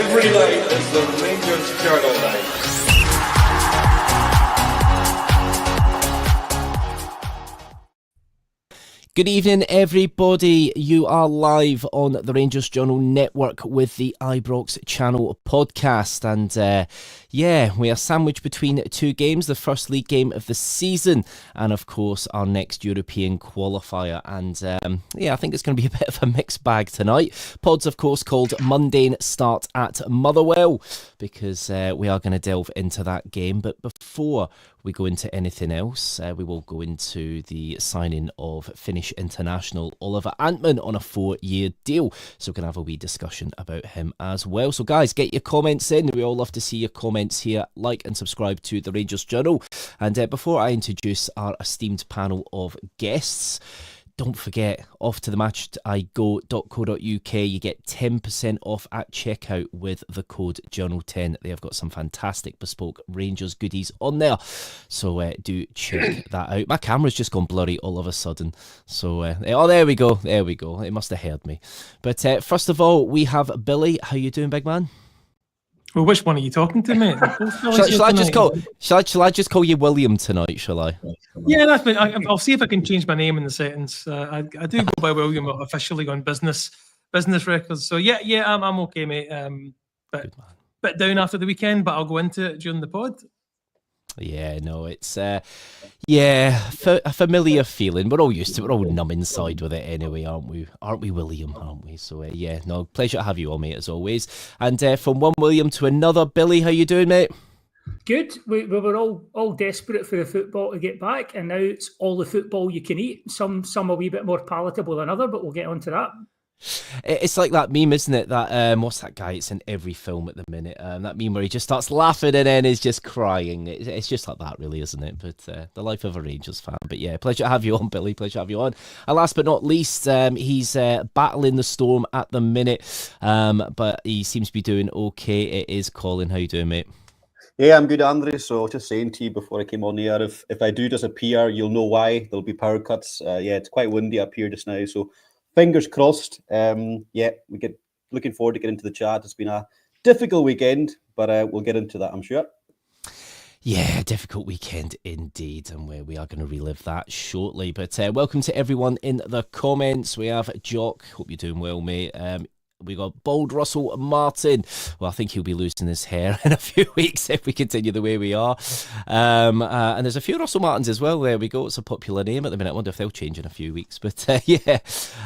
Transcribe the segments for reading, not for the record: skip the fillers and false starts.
Every night is the Rangers Journal night. Good evening, everybody. You are live on the Rangers Journal Network with the Ibrox Channel podcast. And we are sandwiched between two games, the first league game of the season and, of course, our next European qualifier. And I think it's going to be a bit of a mixed bag tonight. Pod's, of course, called Mundane start at Motherwell because we are going to delve into that game. But before we go into anything else, we will go into the signing of Finnish international Oliver Antman on a 4-year deal. So we're going to have a wee discussion about him as well. So guys, get your comments in. We all love to see your comments here. Like and subscribe to the Rangers Journal. And before I introduce our esteemed panel of guests, don't forget, off to the matchigo.co.uk, you get 10% off at checkout with the code Journal10. They have got some fantastic bespoke Rangers goodies on there, so do check that out. My camera's just gone blurry all of a sudden, so there we go, it must have heard me. But first of all, we have Billy. How you doing, big man? Well, which one are you talking to, mate? Shall I just call you William tonight, shall I? Yeah, that's me. I'll see if I can change my name in the settings. I do go by William officially on business records. So yeah, I'm okay, mate. Bit down after the weekend, but I'll go into it during the pod. Yeah, no, it's a familiar feeling. We're all used to it. We're all numb inside with it anyway, aren't we? Aren't we, William? Aren't we? So pleasure to have you on, mate, as always. And from one William to another, Billy, how you doing, mate? Good. We were all desperate for the football to get back, and now it's all the football you can eat. Some a wee bit more palatable than other, but we'll get onto that. It's like that meme, isn't it? That what's that guy? It's in every film at the minute. That meme where he just starts laughing and then is just crying. It's just like that, really, isn't it? But the life of a Rangers fan. But yeah, pleasure to have you on, Billy. Pleasure to have you on. And last but not least, he's battling the storm at the minute, but he seems to be doing okay. It is Colin. How you doing, mate? Yeah, I'm good, Andre. So I was just saying to you before I came on the air, if I do disappear, you'll know why. There'll be power cuts. It's quite windy up here just now, so fingers crossed. We get looking forward to getting into the chat. It's been a difficult weekend, but we'll get into that, I'm sure. Yeah, difficult weekend indeed, and we are going to relive that shortly. But welcome to everyone in the comments. We have Jock. Hope you're doing well, mate. We got Bold Russell Martin. Well, I think he'll be losing his hair in a few weeks if we continue the way we are. And there's a few Russell Martins as well. There we go. It's a popular name at the minute. I wonder if they'll change in a few weeks. But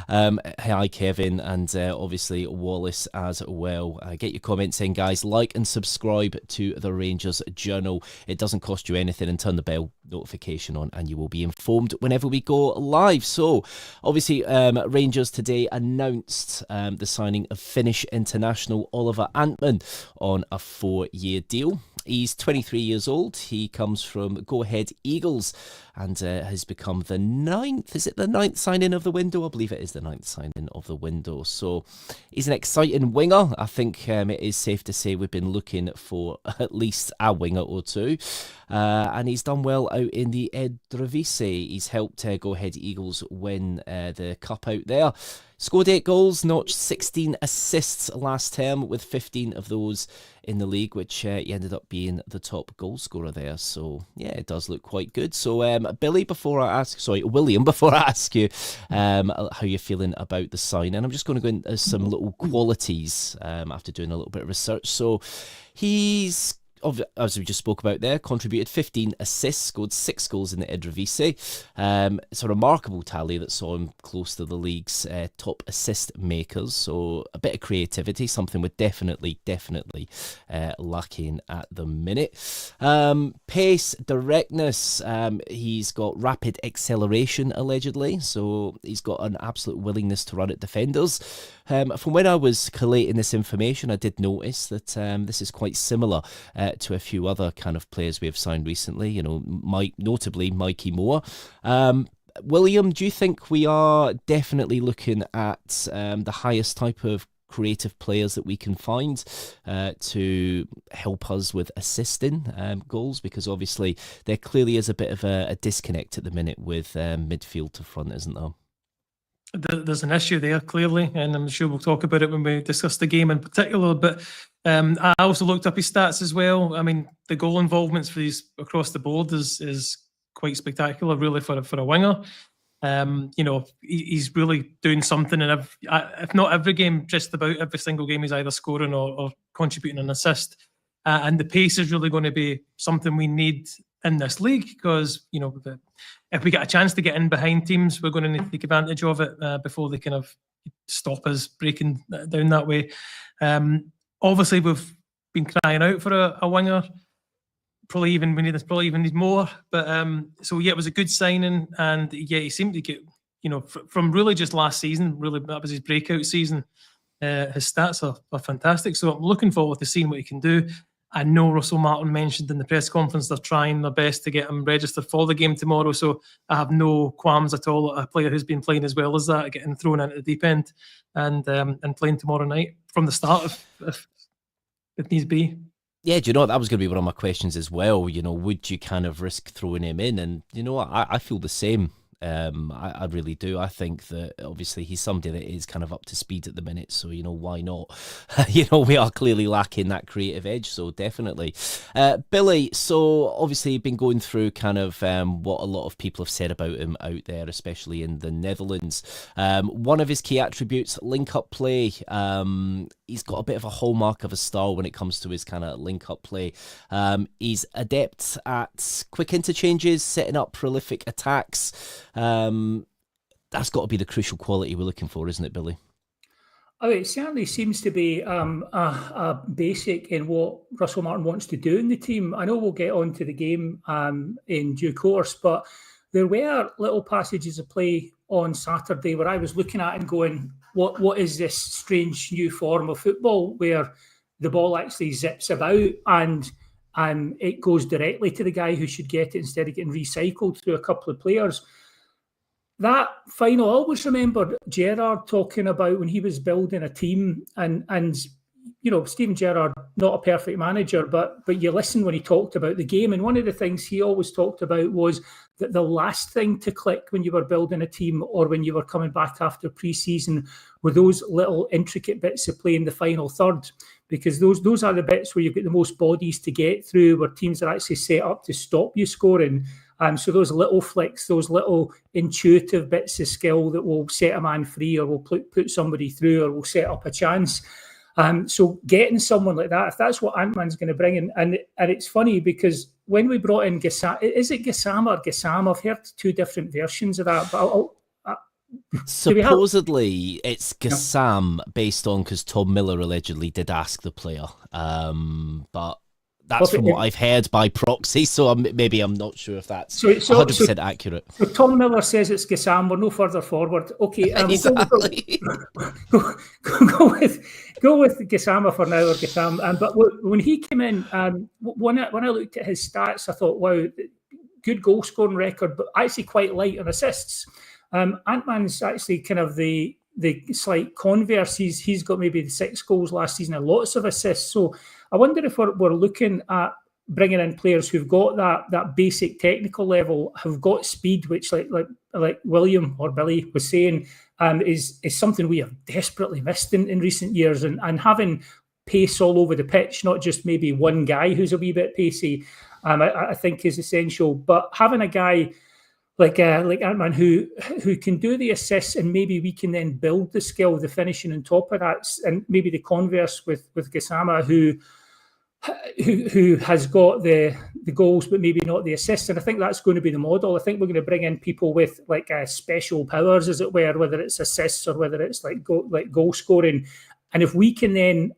hi, Kevin, and obviously Wallace as well. Get your comments in, guys. Like and subscribe to the Rangers Journal. It doesn't cost you anything, and turn the bell notification on and you will be informed whenever we go live. So obviously Rangers today announced the signing of Finnish international Oliver Antman on a 4-year deal. He's 23 years old. He comes from Go Ahead Eagles and has become the 9th. Is it the 9th signing of the window? I believe it is the 9th signing of the window. So he's an exciting winger. I think it is safe to say we've been looking for at least a winger or two. And he's done well out in the Eredivisie. He's helped Go Ahead Eagles win the cup out there. Scored 8 goals, notched 16 assists last term, with 15 of those in the league, which he ended up being the top goal scorer there. So, yeah, it does look quite good. So, William, before I ask you how you're feeling about the sign, and I'm just going to go into some little qualities after doing a little bit of research. So, he's, as we just spoke about there, contributed 15 assists, scored 6 goals in the Eredivisie. It's a remarkable tally that saw him close to the league's top assist makers. So a bit of creativity, something we're definitely lacking at the minute. Pace, directness. He's got rapid acceleration, allegedly. So he's got an absolute willingness to run at defenders. From when I was collating this information, I did notice that this is quite similar to a few other kind of players we have signed recently, you know, notably Mikey Moore. William, do you think we are definitely looking at the highest type of creative players that we can find to help us with assisting goals? Because obviously there clearly is a bit of a disconnect at the minute with midfield to front, isn't there? There's an issue there, clearly, and I'm sure we'll talk about it when we discuss the game in particular. But I also looked up his stats as well. I mean, the goal involvements for these across the board is quite spectacular, really, for a winger. He's really doing something in if not every game, just about every single game, he's either scoring or contributing an assist. And the pace is really going to be something we need in this league, because if we get a chance to get in behind teams, we're going to need to take advantage of it before they kind of stop us breaking down that way. Obviously, we've been crying out for a winger. We need more. But so yeah, it was a good signing, and yeah, he seemed to get from really just last season. Really, that was his breakout season. His stats are fantastic. So I'm looking forward to seeing what he can do. I know Russell Martin mentioned in the press conference they're trying their best to get him registered for the game tomorrow. So I have no qualms at all. A player who's been playing as well as that, getting thrown into the deep end and playing tomorrow night from the start if it needs be. Yeah, do you know what? That was going to be one of my questions as well. Would you kind of risk throwing him in? And I feel the same. I really do. I think that obviously he's somebody that is kind of up to speed at the minute, so why not? We are clearly lacking that creative edge, so definitely. Billy, so obviously you've been going through kind of what a lot of people have said about him out there, especially in the Netherlands. One of his key attributes, link-up play. He's got a bit of a hallmark of a style when it comes to his kind of link-up play. He's adept at quick interchanges, setting up prolific attacks. That's got to be the crucial quality we're looking for, isn't it, Billy? Oh, it certainly seems to be a basic in what Russell Martin wants to do in the team. I know we'll get on to the game in due course, but there were little passages of play on Saturday where I was looking at and going, what is this strange new form of football where the ball actually zips about and it goes directly to the guy who should get it instead of getting recycled through a couple of players. That final, I always remembered Gerrard talking about when he was building a team and Steven Gerrard, not a perfect manager, but you listen when he talked about the game. And one of the things he always talked about was that the last thing to click when you were building a team or when you were coming back after pre-season were those little intricate bits of play in the final third, because those are the bits where you've got the most bodies to get through, where teams are actually set up to stop you scoring. So those little flicks, those little intuitive bits of skill that will set a man free or will put somebody through or will set up a chance. So getting someone like that, if that's what Ant-Man's going to bring in, and it's funny because when we brought in Gassam, is it Gassam or Gassam? I've heard two different versions of that, but supposedly it's Gassam based on because Tom Miller allegedly did ask the player, but that's from what I've heard by proxy, so I'm not sure if that's 100% accurate. So Tom Miller says it's Gassam. We're no further forward. Okay, exactly. Go with Gassama for now, or Gassam. But when he came in, when I looked at his stats, I thought, wow, good goal scoring record, but actually quite light on assists. Ant-Man's actually kind of the slight converse. He's got maybe 6 goals last season and lots of assists. So I wonder if we're looking at bringing in players who've got that basic technical level, have got speed, which like William or Billy was saying, is something we have desperately missed in recent years, and having pace all over the pitch, not just maybe one guy who's a wee bit pacey, I think is essential. But having a guy like Ant-Man who can do the assists, and maybe we can then build the skill, the finishing on top of that, and maybe the converse with Gassama who has got the goals but maybe not the assists. And I think that's going to be the model. I think we're going to bring in people with special powers, as it were, whether it's assists or whether it's like goal scoring. And if we can then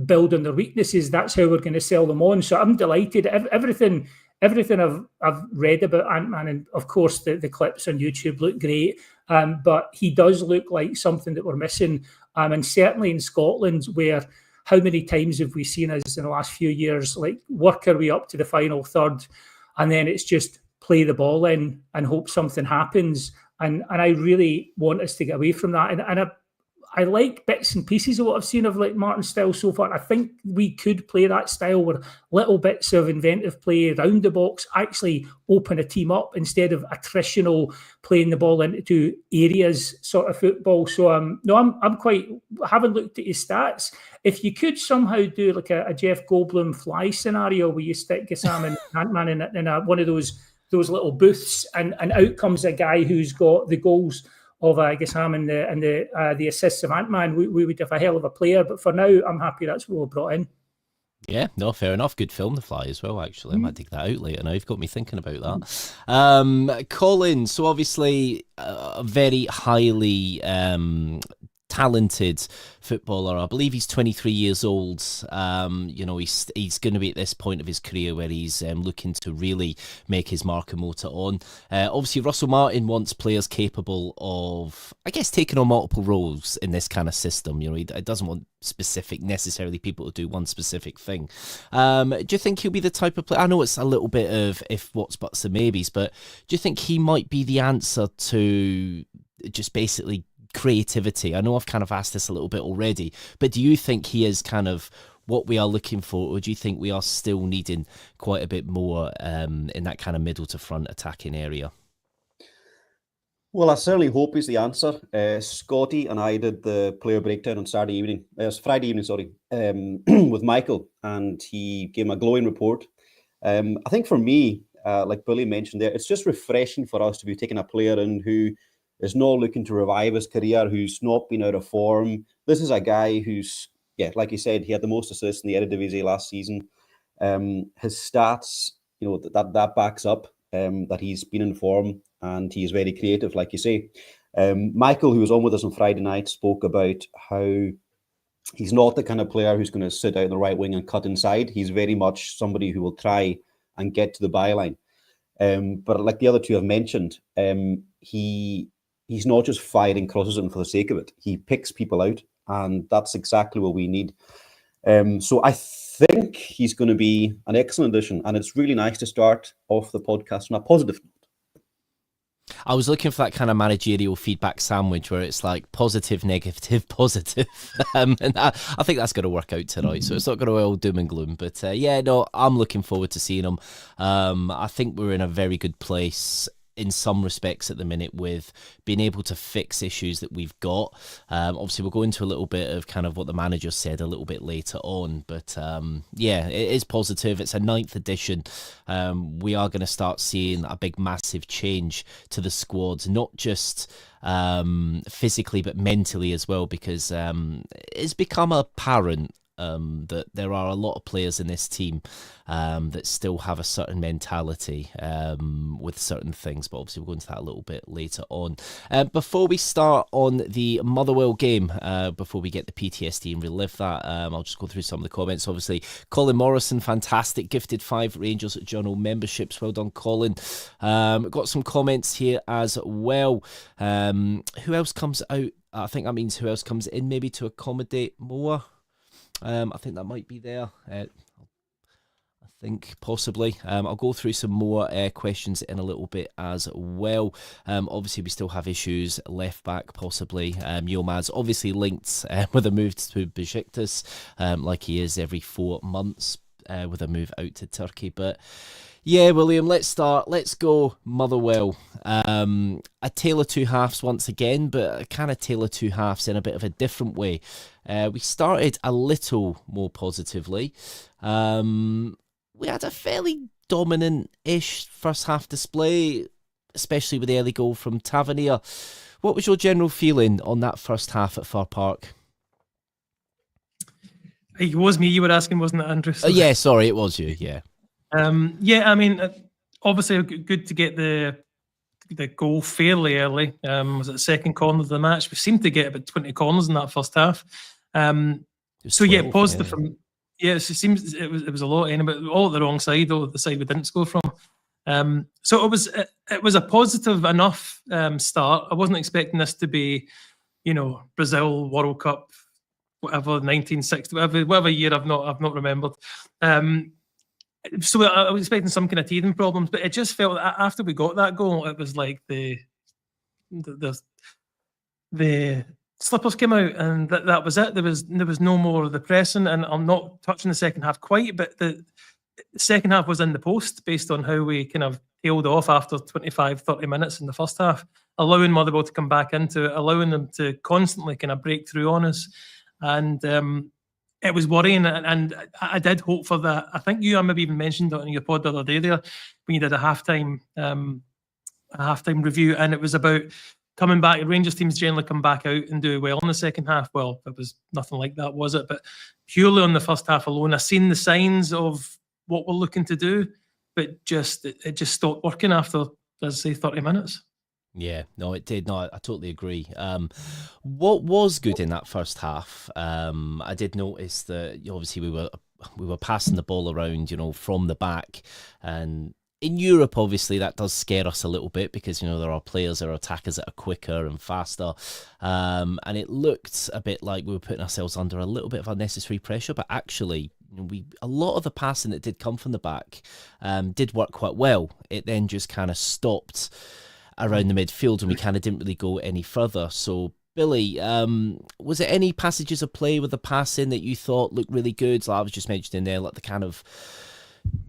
build on their weaknesses, that's how we're going to sell them on. So I'm delighted. Everything I've read about Ant-Man, and of course the clips on YouTube look great, but he does look like something that we're missing. And certainly in Scotland, where how many times have we seen us in the last few years, work our way up to the final third, and then it's just play the ball in and hope something happens. And I really want us to get away from that. And I like bits and pieces of what I've seen of like Martin's style so far. I think we could play that style where little bits of inventive play around the box actually open a team up instead of attritional playing the ball into areas sort of football. So no, I'm quite. I haven't looked at his stats. If you could somehow do like a Jeff Goldblum fly scenario where you stick Gassam and Ant-Man in one of those little booths, and out comes a guy who's got the goals of Gassam and the assists of Ant-Man, we would have a hell of a player. But for now, I'm happy that's what we brought in. Yeah, no, fair enough. Good film, The Fly, as well, actually. I might dig that out later now. You've got me thinking about that. Colin, so obviously a very highly talented footballer. I believe he's 23 years old. He's going to be at this point of his career where he's looking to really make his mark and motor on. Obviously, Russell Martin wants players capable of, I guess, taking on multiple roles in this kind of system. He doesn't want specific necessarily people to do one specific thing. Do you think he'll be the type of player? I know it's a little bit of if, what's, buts and maybes, but do you think he might be the answer to just basically creativity? I know I've kind of asked this a little bit already, but do you think he is kind of what we are looking for, or do you think we are still needing quite a bit more in that kind of middle to front attacking area? Well, I certainly hope he's the answer. Scotty and I did the player breakdown on Friday evening, with Michael, and he gave him a glowing report. I think for me, like Billy mentioned there, it's just refreshing for us to be taking a player in who is not looking to revive his career, who's not been out of form. This is a guy who's, like you said, he had the most assists in the Eredivisie last season. His stats, that backs up that he's been in form and he is very creative, like you say. Michael, who was on with us on Friday night, spoke about how he's not the kind of player who's going to sit out on the right wing and cut inside. He's very much somebody who will try and get to the byline. But like the other two have mentioned, he's not just firing crosses in for the sake of it. He picks people out, and that's exactly what we need. So I think he's going to be an excellent addition, and it's really nice to start off the podcast on a positive note. I was looking for that kind of managerial feedback sandwich where it's like positive, negative, positive. And I think that's going to work out tonight. So it's not going to be all doom and gloom. But I'm looking forward to seeing him. I think we're in a very good place in some respects at the minute with being able to fix issues that we've got. Obviously, we'll go into a little bit of kind of what the manager said a little bit later on, but it is positive. It's a 9th edition. We are going to start seeing a big, massive change to the squad, not just physically, but mentally as well, because it's become apparent that there are a lot of players in this team that still have a certain mentality with certain things, but obviously we'll go into that a little bit later on. Before we start on the Motherwell game, before we get the PTSD and relive that, I'll just go through some of the comments. Obviously, Colin Morrison, fantastic, gifted 5 Rangers Journal memberships. Well done, Colin. Got some comments here as well. Who else comes out? I think that means who else comes in maybe to accommodate more. I think that might be there. I think possibly. I'll go through some more questions in a little bit as well. Obviously, we still have issues. Left back, possibly. Yilmaz obviously linked with a move to Besiktas, like he is every 4 months with a move out to Turkey. But yeah, William, let's start. Let's go Motherwell. A tale of two halves once again, but a kind of tale of two halves in a bit of a different way. We started a little more positively. We had a fairly dominant-ish first half display, especially with the early goal from Tavernier. What was your general feeling on that first half at Fir Park? It was me you were asking, wasn't it, Andrew? Yeah, sorry, it was you, yeah. I mean, obviously good to get the goal fairly early. Was it the second corner of the match? We seemed to get about 20 corners in that first half. So 12, yeah, positive from. Yeah, it seems it was a lot, but all at the wrong side, or the side we didn't score from. So it was a positive enough start. I wasn't expecting this to be, Brazil World Cup, whatever 1960, whatever year I've not remembered. So I was expecting some kind of teething problems, but it just felt that after we got that goal, it was like the slippers came out, and that was it. There was no more of the pressing, and I'm not touching the second half quite, but the second half was in the post based on how we kind of tailed off after 25, 30 minutes in the first half, allowing Motherwell to come back into it, allowing them to constantly kind of break through on us. And it was worrying, and I did hope for that. I think you maybe even mentioned it on your pod the other day there when you did a halftime review, and it was about coming back. Rangers teams generally come back out and do well in the second half. Well, it was nothing like that, was it? But purely on the first half alone, I've seen the signs of what we're looking to do, but it just stopped working after, let's say, 30 minutes. Yeah, no, it did. No, I totally agree. What was good in that first half? I did notice that obviously we were passing the ball around, from the back, and in Europe, obviously, that does scare us a little bit because, there are players, there are attackers that are quicker and faster. And it looked a bit like we were putting ourselves under a little bit of unnecessary pressure. But actually, a lot of the passing that did come from the back did work quite well. It then just kind of stopped around the midfield and we kind of didn't really go any further. So, Billy, was there any passages of play with the passing that you thought looked really good? Like I was just mentioning there, like the kind of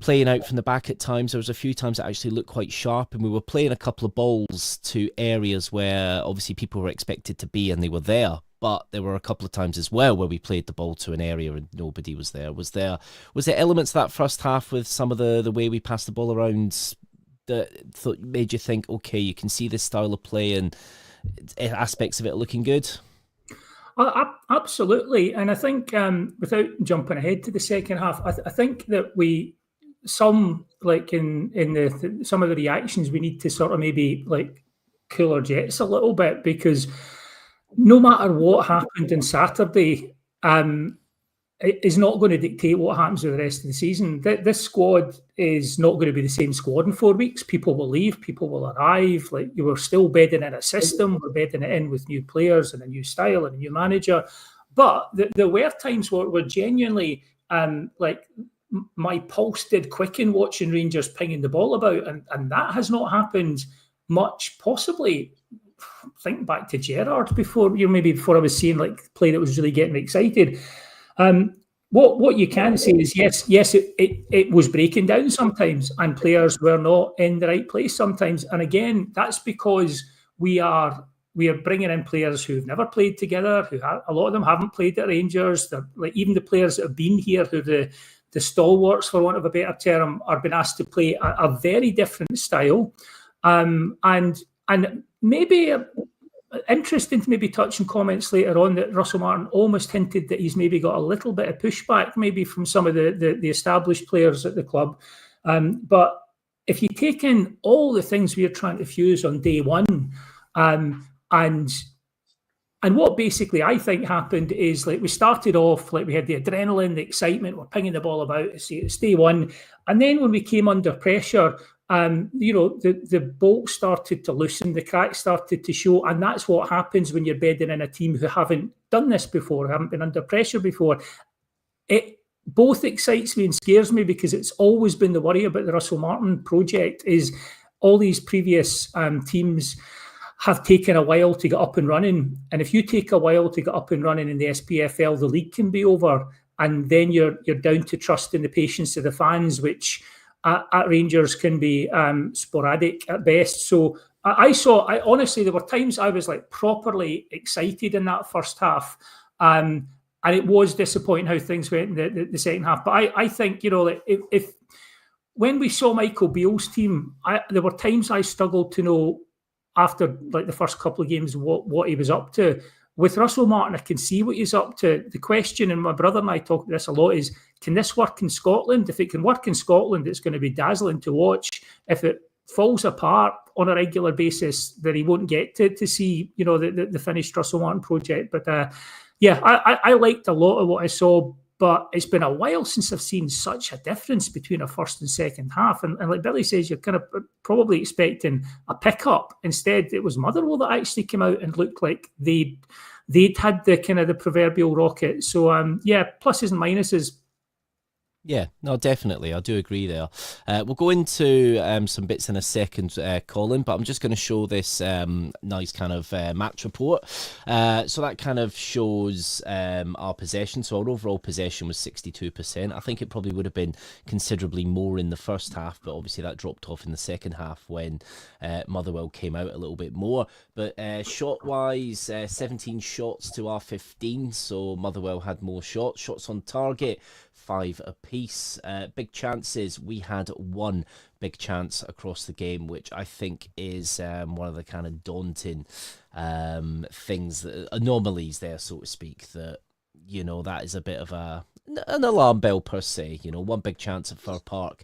playing out from the back at times. There was a few times that actually looked quite sharp, and we were playing a couple of balls to areas where obviously people were expected to be and they were there, but there were a couple of times as well where we played the ball to an area and nobody was there. Was there elements of that first half with some of the way we passed the ball around that made you think, okay, you can see this style of play and aspects of it looking good? Absolutely, and I think without jumping ahead to the second half, I think that some of the reactions we need to sort of maybe like cool our jets a little bit, because no matter what happened on Saturday, is not going to dictate what happens with the rest of the season. This squad is not going to be the same squad in 4 weeks. People will leave, people will arrive. Like, you were still bedding in a system, we're bedding it in with new players and a new style and a new manager. But there were times where genuinely, my pulse did quicken watching Rangers pinging the ball about, and that has not happened much. Possibly, think back to Gerrard before I was seeing like play that was really getting me excited. What you can say is yes, it was breaking down sometimes, and players were not in the right place sometimes. And again, that's because we are bringing in players who've never played together. A lot of them haven't played at Rangers. They're, like, even the players that have been here, who the stalwarts, for want of a better term, are being asked to play a very different style, and maybe. Interesting to maybe touch on comments later on that Russell Martin almost hinted that he's maybe got a little bit of pushback maybe from some of the established players at the club. But if you take in all the things we are trying to fuse on day one, and what basically I think happened is, like, we started off, like, we had the adrenaline, the excitement, we're pinging the ball about, it's day one. And then when we came under pressure, the bolts started to loosen, the cracks started to show, and that's what happens when you're bedding in a team who haven't done this before, haven't been under pressure before. It both excites me and scares me, because it's always been the worry about the Russell Martin project is all these previous teams have taken a while to get up and running, and if you take a while to get up and running in the SPFL, the league can be over, and then you're down to trust in the patience of the fans, which at Rangers can be sporadic at best. So I honestly, there were times I was like properly excited in that first half, and it was disappointing how things went in the second half. But I think, if when we saw Michael Beale's team, there were times I struggled to know after like the first couple of games what he was up to. With Russell Martin, I can see what he's up to. The question, and my brother and I talk about this a lot, is can this work in Scotland? If it can work in Scotland, it's going to be dazzling to watch. If it falls apart on a regular basis, then he won't get to see, the finished Russell Martin project. But I liked a lot of what I saw, but it's been a while since I've seen such a difference between a first and second half. And like Billy says, you're kind of probably expecting a pickup. Instead, it was Motherwell that actually came out and looked like they'd had the kind of the proverbial rocket. So, pluses and minuses. Yeah, no, definitely. I do agree there. We'll go into some bits in a second, Colin, but I'm just going to show this nice kind of match report. So that kind of shows our possession. So our overall possession was 62%. I think it probably would have been considerably more in the first half, but obviously that dropped off in the second half when Motherwell came out a little bit more. But shot-wise, 17 shots to our 15, so Motherwell had more shots. Shots on target, 5 apiece. Big chances, we had 1 big chance across the game, which I think is one of the kind of daunting things, anomalies there, so to speak, that, you know, that is a bit of an alarm bell per se. You know, 1 big chance at Fir Park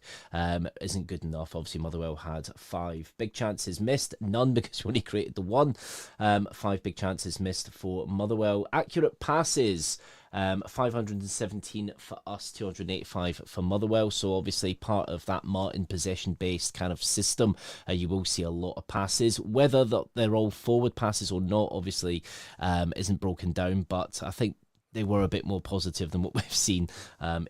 isn't good enough. Obviously, Motherwell had 5 big chances missed, none because we only created the 1. 5 big chances missed for Motherwell. Accurate passes, 517 for us, 285 for Motherwell. So obviously part of that Martin possession-based kind of system, you will see a lot of passes. Whether they're all forward passes or not, obviously, isn't broken down. But I think they were a bit more positive than what we've seen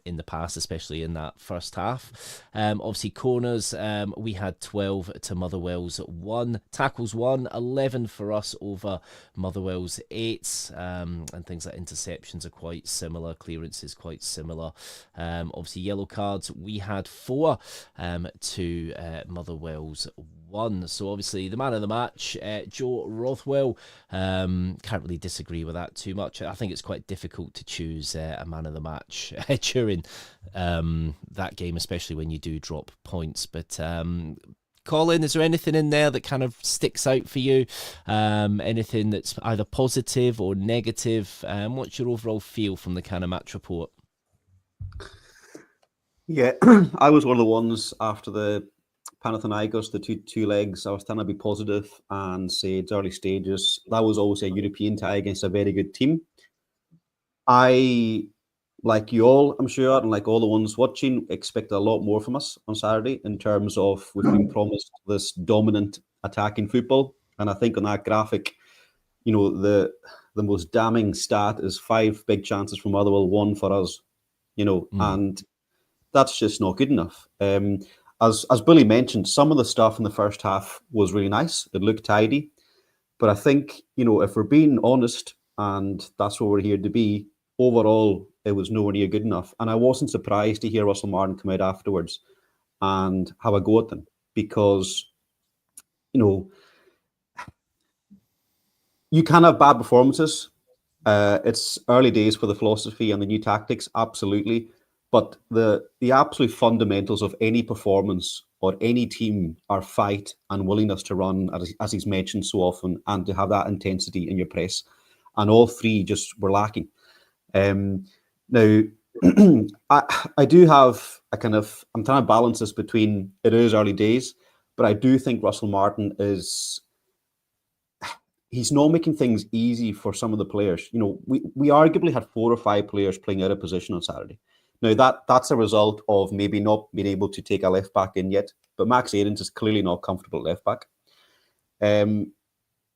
in the past, especially in that first half. Obviously, corners, we had 12 to Motherwell's 1. Tackles 1, 11 for us over Motherwell's 8. And things like interceptions are quite similar, clearances quite similar. Obviously, yellow cards, we had 4 to Motherwell's 1. So obviously the man of the match, Joe Rothwell, can't really disagree with that too much. I think it's quite difficult to choose a man of the match during that game, especially when you do drop points. But Colin, is there anything in there that kind of sticks out for you? Anything that's either positive or negative? What's your overall feel from the kind of match report? Yeah, I was one of the ones after the Panathinaikos, the two legs. I was trying to be positive and say it's early stages. That was always a European tie against a very good team. I, like you all, I'm sure, and like all the ones watching, expect a lot more from us on Saturday in terms of we've been promised this dominant attacking football. And I think on that graphic, you know, the most damning stat is 5 big chances from Motherwell, 1 for us, you know, and that's just not good enough. As Billy mentioned, some of the stuff in the first half was really nice. It looked tidy. But I think, you know, if we're being honest, and that's what we're here to be, overall, it was nowhere near good enough. And I wasn't surprised to hear Russell Martin come out afterwards and have a go at them because, you know, you can have bad performances. It's early days for the philosophy and the new tactics, absolutely. But the absolute fundamentals of any performance or any team are fight and willingness to run, as he's mentioned so often, and to have that intensity in your press. And all 3 just were lacking. Now, I do have a kind of, I'm trying to balance this between it is early days, but I do think Russell Martin he's not making things easy for some of the players. You know, we arguably had 4 or 5 players playing out of position on Saturday. Now, that's a result of maybe not being able to take a left back in yet, but Max Aarons is clearly not comfortable at left back.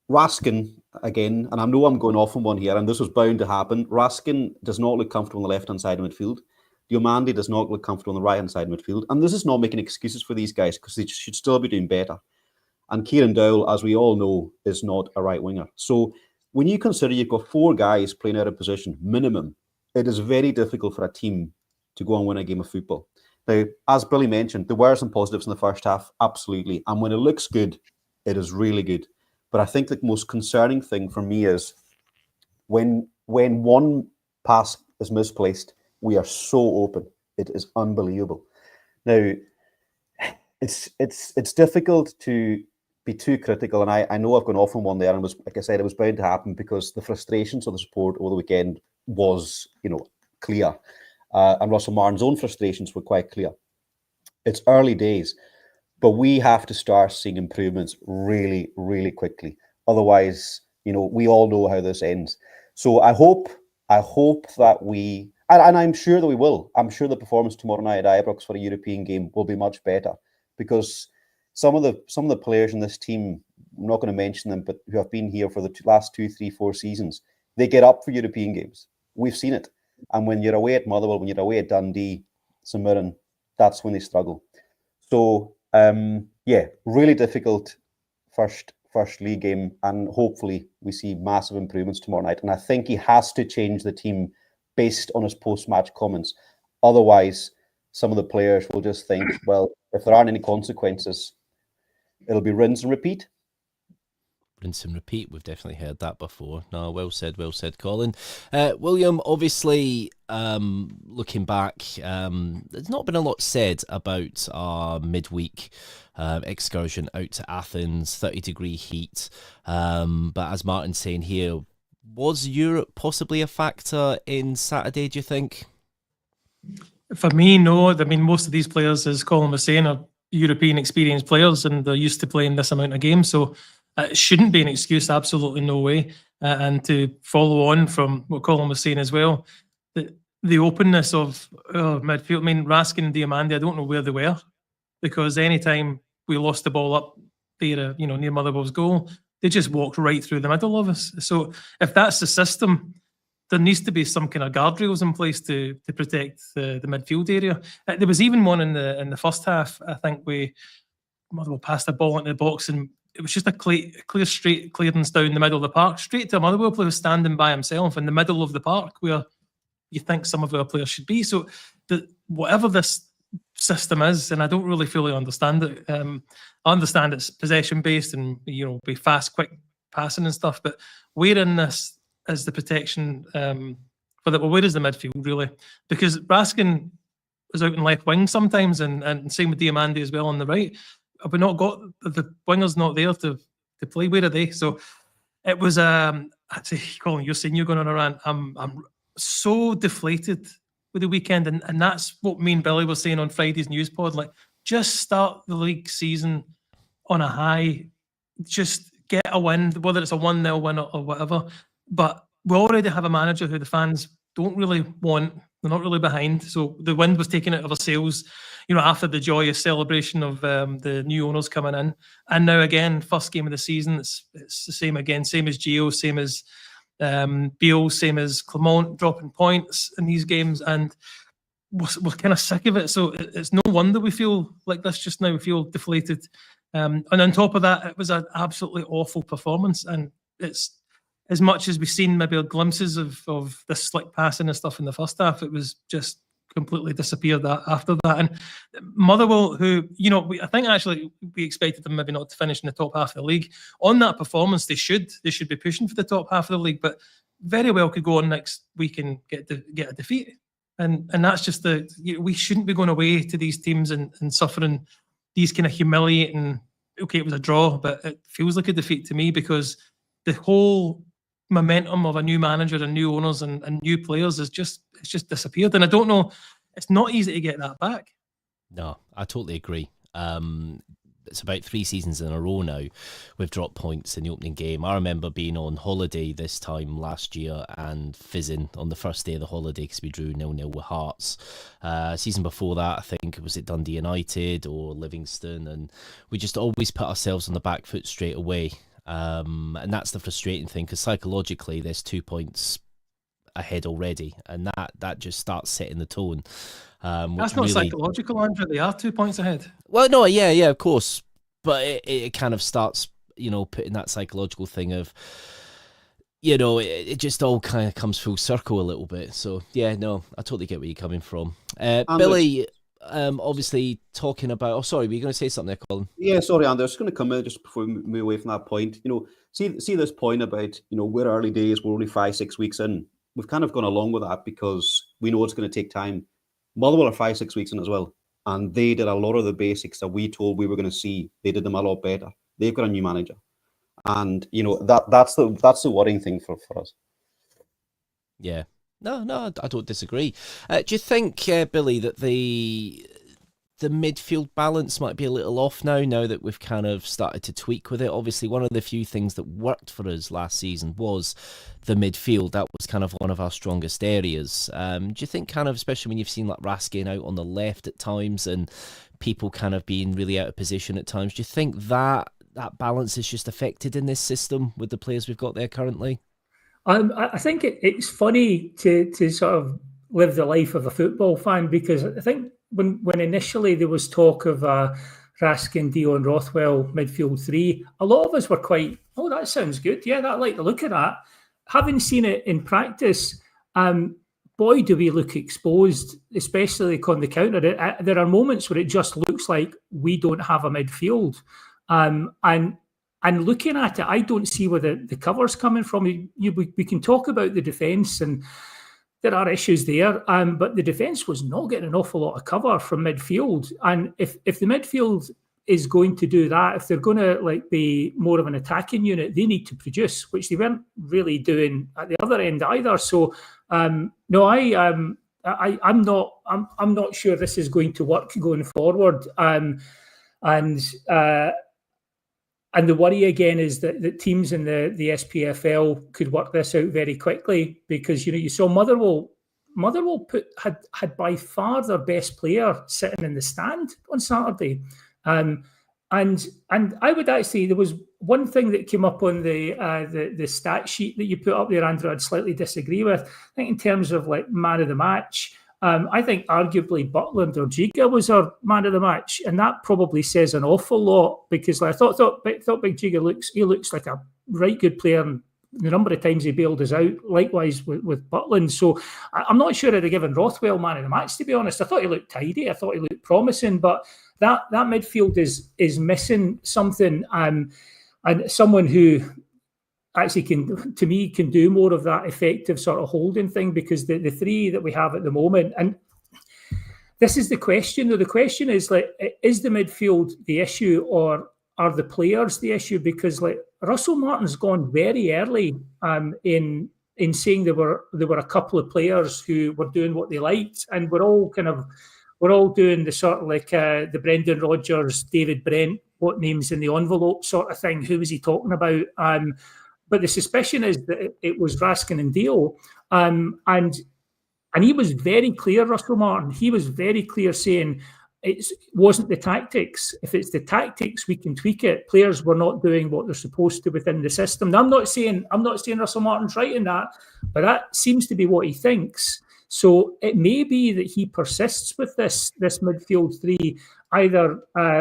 Raskin, again, and I know I'm going off on one here, and this was bound to happen. Raskin does not look comfortable on the left-hand side of midfield. Diomande does not look comfortable on the right-hand side of midfield. And this is not making excuses for these guys because they should still be doing better. And Kieran Dowell, as we all know, is not a right winger. So when you consider you've got 4 guys playing out of position, minimum, it is very difficult for a team to go and win a game of football. Now, as Billy mentioned, there were some positives in the first half, absolutely. And when it looks good, it is really good. But I think the most concerning thing for me is when one pass is misplaced, we are so open. It is unbelievable. Now, it's difficult to be too critical, and I know I've gone off on one there, and was, like I said, it was bound to happen because the frustrations of the support over the weekend was, you know, clear, and Russell Martin's own frustrations were quite clear. It's early days, but we have to start seeing improvements really, really quickly. Otherwise, you know, we all know how this ends. So I hope that we, and I'm sure that we will. I'm sure the performance tomorrow night at Ibrox for a European game will be much better because some of the players in this team, I'm not going to mention them, but who have been here for the last 2, 3, 4 seasons, they get up for European games. We've seen it. And when you're away at Motherwell, when you're away at Dundee, St Mirren, that's when they struggle. So, really difficult first league game, and hopefully we see massive improvements tomorrow night. And I think he has to change the team based on his post-match comments. Otherwise, some of the players will just think, well, if there aren't any consequences, it'll be rinse and repeat. Rinse and repeat. We've definitely heard that before. No, well said, Colin. William, obviously, looking back, there's not been a lot said about our midweek excursion out to Athens, 30-degree heat. But as Martin's saying here, was Europe possibly a factor in Saturday, do you think? For me, no. I mean, most of these players, as Colin was saying, are European experienced players and they're used to playing this amount of games. So it shouldn't be an excuse, absolutely no way. And to follow on from what Colin was saying as well, the openness of midfield. I mean, Raskin and Diamandi, I don't know where they were, because anytime we lost the ball up there, near Motherwell's goal, they just walked right through the middle of us. So if that's the system, there needs to be some kind of guardrails in place to protect the midfield area. There was even one in the first half. I think Motherwell passed the ball into the box, and it was just a clear straight clearance down the middle of the park, straight to a Motherwell player standing by himself in the middle of the park where you think some of our players should be. So whatever this system is, and I don't really fully understand it. I understand it's possession based and be fast, quick passing and stuff. But where in this is the protection for that? Well, where is the midfield really? Because Raskin is out in left wing sometimes, and same with Diamandi as well on the right. Have we not got the wingers not there to play? Where are they? So it was actually, Colin, you're saying you're going on a rant. I'm so deflated with the weekend, and that's what me and Billy were saying on Friday's news pod. Like, just start the league season on a high, just get a win, whether it's a 1-0 win or whatever. But we already have a manager who the fans don't really want. They're not really behind. So the wind was taken out of our sails, after the joyous celebration of the new owners coming in. And now again, first game of the season, it's the same again, same as Gio, same as Beale, same as Clement, dropping points in these games. And we're kind of sick of it. So it's no wonder we feel like this just now. We feel deflated. And on top of that, it was an absolutely awful performance. And it's, as much as we've seen maybe glimpses of this slick passing and stuff in the first half, it was just completely disappeared after that. And Motherwell, who, I think actually we expected them maybe not to finish in the top half of the league. On that performance, they should be pushing for the top half of the league, but very well could go on next week and get a defeat. And that's just we shouldn't be going away to these teams and suffering these kind of humiliating, okay, it was a draw, but it feels like a defeat to me, because the whole momentum of a new manager and new owners and new players it's just disappeared. And I don't know, it's not easy to get that back. No, I totally agree. It's about 3 seasons in a row now we've dropped points in the opening game. I remember being on holiday this time last year and fizzing on the first day of the holiday because we drew 0-0 with Hearts. Season before that, I think, was it Dundee United or Livingston, and we just always put ourselves on the back foot straight away. And that's the frustrating thing, because psychologically there's 2 points ahead already, and that just starts setting the tone. That's not really psychological, Andrew. They are 2 points ahead. Well, no, yeah, of course, but it kind of starts, putting that psychological thing of, it just all kind of comes full circle a little bit. So yeah, no, I totally get where you're coming from. Billy, obviously talking about. Oh, sorry, were you going to say something there, Colin? Yeah, sorry, Andy. I was going to come in just before we move away from that point. See this point about we're early days. We're only 5-6 weeks in. We've kind of gone along with that because we know it's going to take time. Motherwell are 5-6 weeks in as well, and they did a lot of the basics that we told we were going to see. They did them a lot better. They've got a new manager, and that's the worrying thing for us. Yeah. No, I don't disagree. Do you think, Billy, that the midfield balance might be a little off now that we've kind of started to tweak with it? Obviously, one of the few things that worked for us last season was the midfield. That was kind of one of our strongest areas. Do you think, kind of, especially when you've seen like Raskin out on the left at times and people kind of being really out of position at times, do you think that balance is just affected in this system with the players we've got there currently? I think it's funny to sort of live the life of a football fan, because I think when initially there was talk of Raskin, Dion, Rothwell, midfield three, a lot of us were quite, oh, that sounds good. Yeah, I like the look of that. Having seen it in practice, boy, do we look exposed, especially on the counter. There are moments where it just looks like we don't have a midfield. And looking at it, I don't see where the cover's coming from. We can talk about the defence, and there are issues there, but the defence was not getting an awful lot of cover from midfield. And if the midfield is going to do that, if they're going to be more of an attacking unit, they need to produce, which they weren't really doing at the other end either. So no, I'm not sure this is going to work going forward. And the worry again is that teams in the SPFL could work this out very quickly, because you saw Motherwell had by far their best player sitting in the stand on Saturday. And I would actually, there was one thing that came up on the stat sheet that you put up there, Andrew, I'd slightly disagree with. I think in terms of man of the match, I think arguably Butland or Giga was our man of the match, and that probably says an awful lot, because I thought Big Giga looks like a right good player, and the number of times he bailed us out, likewise with Butland. So I'm not sure I'd have given Rothwell man of the match, to be honest. I thought he looked tidy, I thought he looked promising, but that midfield is missing something, and someone who actually can do more of that effective sort of holding thing, because the three that we have at the moment, and this is the question though. The question is is the midfield the issue, or are the players the issue? Because Russell Martin's gone very early in saying there were a couple of players who were doing what they liked, and we're all doing the sort of the Brendan Rodgers, David Brent, what name's in the envelope sort of thing. Who was he talking about? But the suspicion is that it was Raskin and Dio. And he was very clear, Russell Martin. He was very clear saying it wasn't the tactics. If it's the tactics, we can tweak it. Players were not doing what they're supposed to within the system. Now, I'm not saying Russell Martin's right in that, but that seems to be what he thinks. So it may be that he persists with this midfield three, either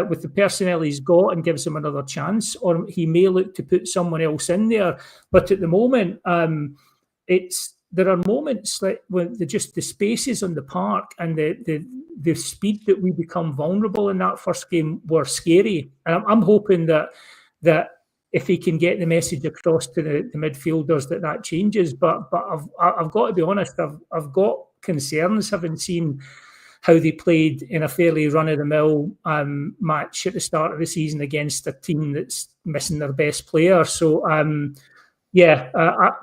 with the personnel he's got and gives him another chance, or he may look to put someone else in there. But at the moment, there are moments when the spaces on the park and the speed that we become vulnerable in that first game were scary. And I'm hoping that if he can get the message across to the midfielders that changes. But I've got to be honest, I've got concerns having seen how they played in a fairly run-of-the-mill match at the start of the season against a team that's missing their best player. So,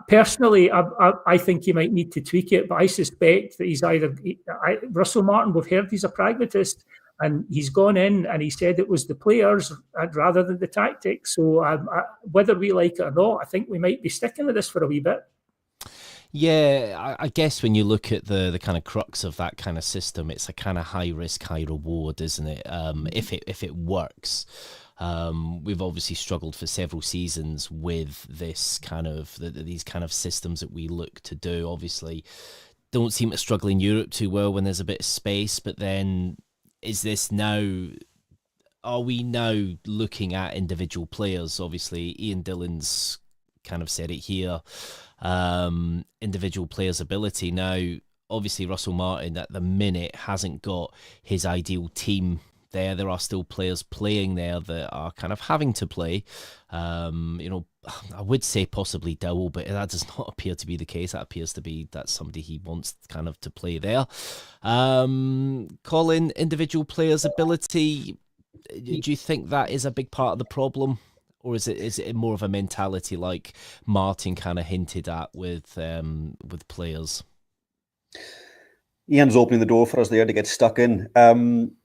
personally, I think he might need to tweak it, but I suspect that he's Russell Martin, we've heard he's a pragmatist, and he's gone in and he said it was the players rather than the tactics. So whether we like it or not, I think we might be sticking with this for a wee bit. Yeah, I guess when you look at the kind of crux of that kind of system, it's a kind of high risk, high reward, isn't it? If it works. We've obviously struggled for several seasons with this kind of these kind of systems that we look to do. Obviously, don't seem to struggle in Europe too well when there's a bit of space. But then, are we now looking at individual players? Obviously, Ian Dillon's kind of said it here. Individual players' ability. Now, obviously, Russell Martin at the minute hasn't got his ideal team there. There are still players playing there that are kind of having to play. I would say possibly Dowell, but that does not appear to be the case. That appears to be that's somebody he wants kind of to play there. Colin, individual players' ability, do you think that is a big part of the problem? Or is it more of a mentality like Martin kind of hinted at with players? Ian's opening the door for us there to get stuck in.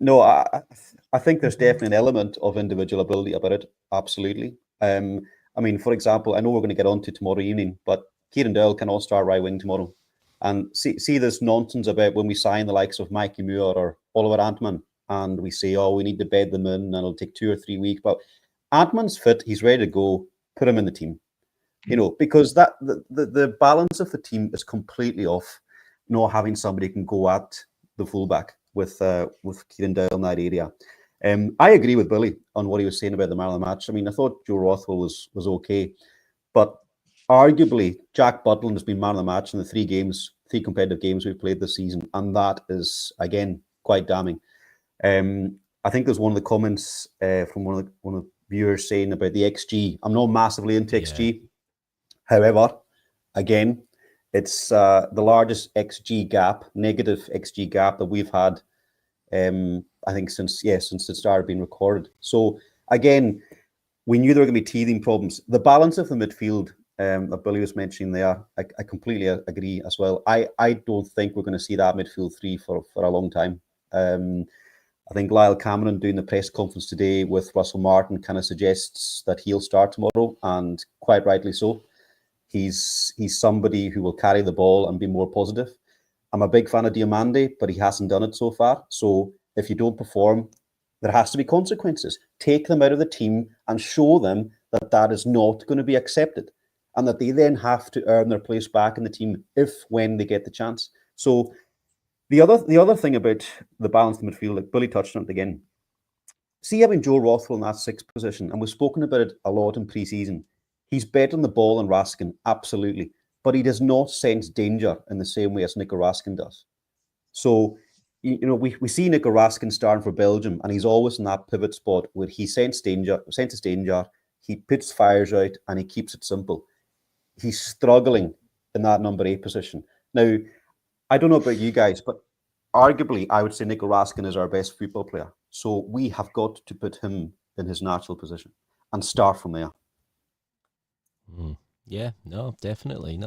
No, I think there's definitely an element of individual ability about it. Absolutely. I mean, for example, I know we're going to get on to tomorrow evening, but Kieran Dowell can all-star right wing tomorrow. And see this nonsense about when we sign the likes of Mikey Muir or Oliver Antman, and we say, oh, we need to bed them in and it'll take 2 or 3 weeks. But Antman's fit, he's ready to go, put him in the team. Because that the balance of the team is completely off, not having somebody who can go at the fullback. with Kieran Dowell in that area. I agree with Billy on what he was saying about the man of the match. I mean, I thought Joe Rothwell was okay, but arguably Jack Butland has been man of the match in the three competitive games we've played this season, and that is again quite damning. I think there's one of the comments from one of the viewers saying about the XG. I'm not massively into XG, however, again, it's the largest XG gap, negative XG gap that we've had. I think since it started being recorded. So again, we knew there were going to be teething problems. The balance of the midfield that Billy was mentioning there, I completely agree as well. I don't think we're going to see that midfield three for a long time. I think Lyle Cameron doing the press conference today with Russell Martin kind of suggests that he'll start tomorrow, and quite rightly so. He's somebody who will carry the ball and be more positive. I'm a big fan of Diomande, but he hasn't done it so far. So if you don't perform, there has to be consequences. Take them out of the team and show them that that is not going to be accepted, and that they then have to earn their place back in the team when they get the chance. So the other thing about the balance of the midfield, like Billy touched on it again, see having Joe Rothwell in that sixth position, and we've spoken about it a lot in pre-season, he's better on the ball than Raskin, absolutely. But he does not sense danger in the same way as Nico Raskin does. So, we see Nico Raskin starting for Belgium, and he's always in that pivot spot where he senses danger, he puts fires out, and he keeps it simple. He's struggling in that number 8 position. Now, I don't know about you guys, but arguably, I would say Nico Raskin is our best football player. So we have got to put him in his natural position and start from there. Yeah, definitely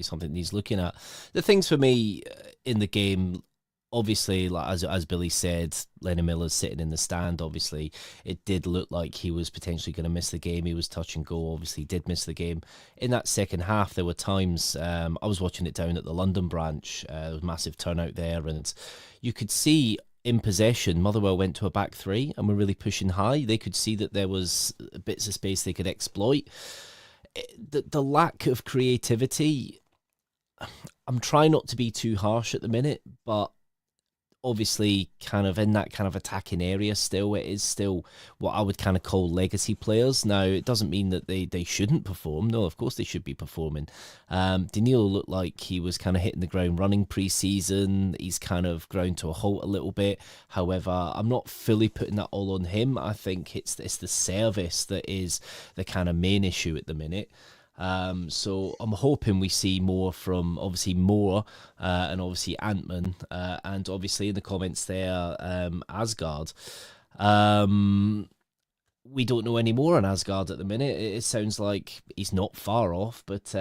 something he's looking at. The things for me in the game, obviously, like as Billy said, Lennon Miller's sitting in the stand. Obviously, it did look like he was potentially going to miss the game. He was touch and go. Obviously, did miss the game. In that second half, there were times, I was watching it down at the London branch. There was massive turnout there, and you could see in possession, Motherwell went to a back three and were really pushing high. They could see that there was bits of space they could exploit. The lack of creativity, I'm trying not to be too harsh at the minute, but obviously kind of in that kind of attacking area still, it is still what I would kind of call legacy players. Now, it doesn't mean that they shouldn't perform. No, of course they should be performing. Daniil looked like he was kind of hitting the ground running pre-season. He's kind of ground to a halt a little bit. However, I'm not fully putting that all on him. I think it's the service that is the kind of main issue at the minute. So I'm hoping we see more from obviously Moore and obviously Antman and obviously in the comments there, Asgard. We don't know any more on Asgard at the minute. It sounds like he's not far off, but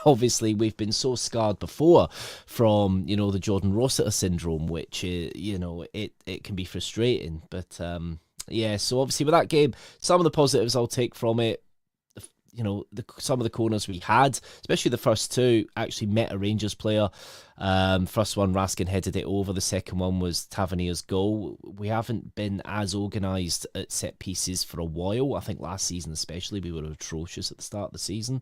obviously we've been so scarred before from, the Jordan Rossiter syndrome, which, it can be frustrating. But so obviously with that game, some of the positives I'll take from it. Some of the corners we had, especially the first two, actually met a Rangers player. First one, Raskin headed it over. The second one was Tavernier's goal. We haven't been as organised at set pieces for a while. I think last season especially, we were atrocious at the start of the season.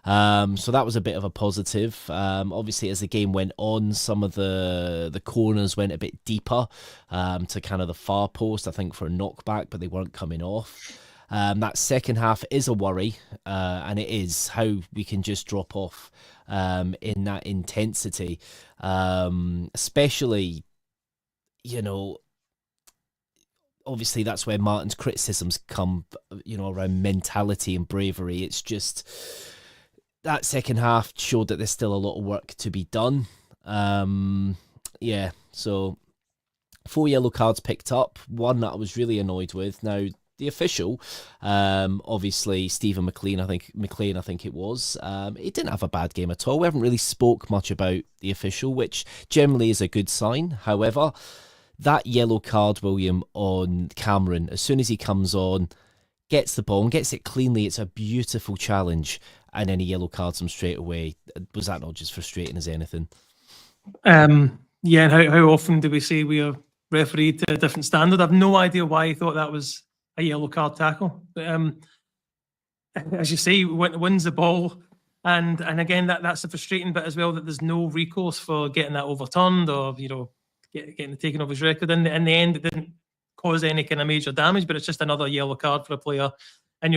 So that was a bit of a positive. Obviously, as the game went on, some of the corners went a bit deeper to kind of the far post, I think, for a knockback, but they weren't coming off. That second half is a worry, and it is how we can just drop off in that intensity, especially, obviously that's where Martin's criticisms come, around mentality and bravery. It's just that second half showed that there's still a lot of work to be done. So 4 yellow cards picked up, one that I was really annoyed with. Now, the official, obviously Stephen McLean, I think it was. He didn't have a bad game at all. We haven't really spoke much about the official, which generally is a good sign. However, that yellow card, William, on Cameron, as soon as he comes on, gets the ball and gets it cleanly, it's a beautiful challenge, and then he yellow cards him straight away. Was that not just frustrating as anything? And how often do we say we are refereed to a different standard? I've no idea why he thought that was a yellow card tackle. But as you say, wins the ball, and again that's the frustrating bit as well, that there's no recourse for getting that overturned or getting the taken off his record. In the end, it didn't cause any kind of major damage, but it's just another yellow card for a player. And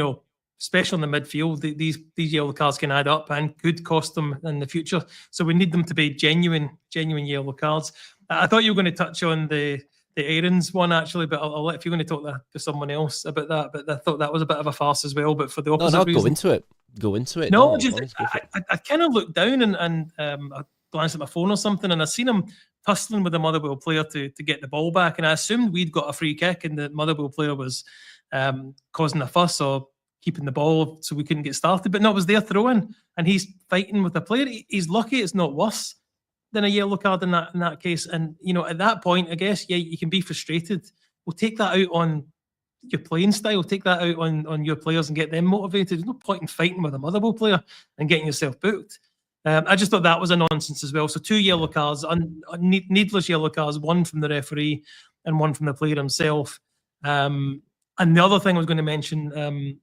especially in the midfield, these yellow cards can add up and could cost them in the future. So we need them to be genuine yellow cards. I thought you were going to touch on the Aarons one actually, but I'll let if you're going to talk to someone else about that. But I thought that was a bit of a farce as well, but for the opposite reason. Go into it. No, I kind of looked down and I glanced at my phone or something, and I seen him tussling with the Motherwell player to get the ball back, and I assumed we'd got a free kick and the Motherwell player was causing a fuss or keeping the ball so we couldn't get started. But no, it was their throw-in, and he's fighting with the player. He's lucky it's not worse than a yellow card in that case. And at that point, I guess you can be frustrated. We'll take that out on your playing style, take that out on your players and get them motivated. There's no point in fighting with a Motherwell player and getting yourself booked. I just thought that was a nonsense as well. So 2 yellow cards, needless yellow cards, one from the referee and one from the player himself. And the other thing I was going to mention,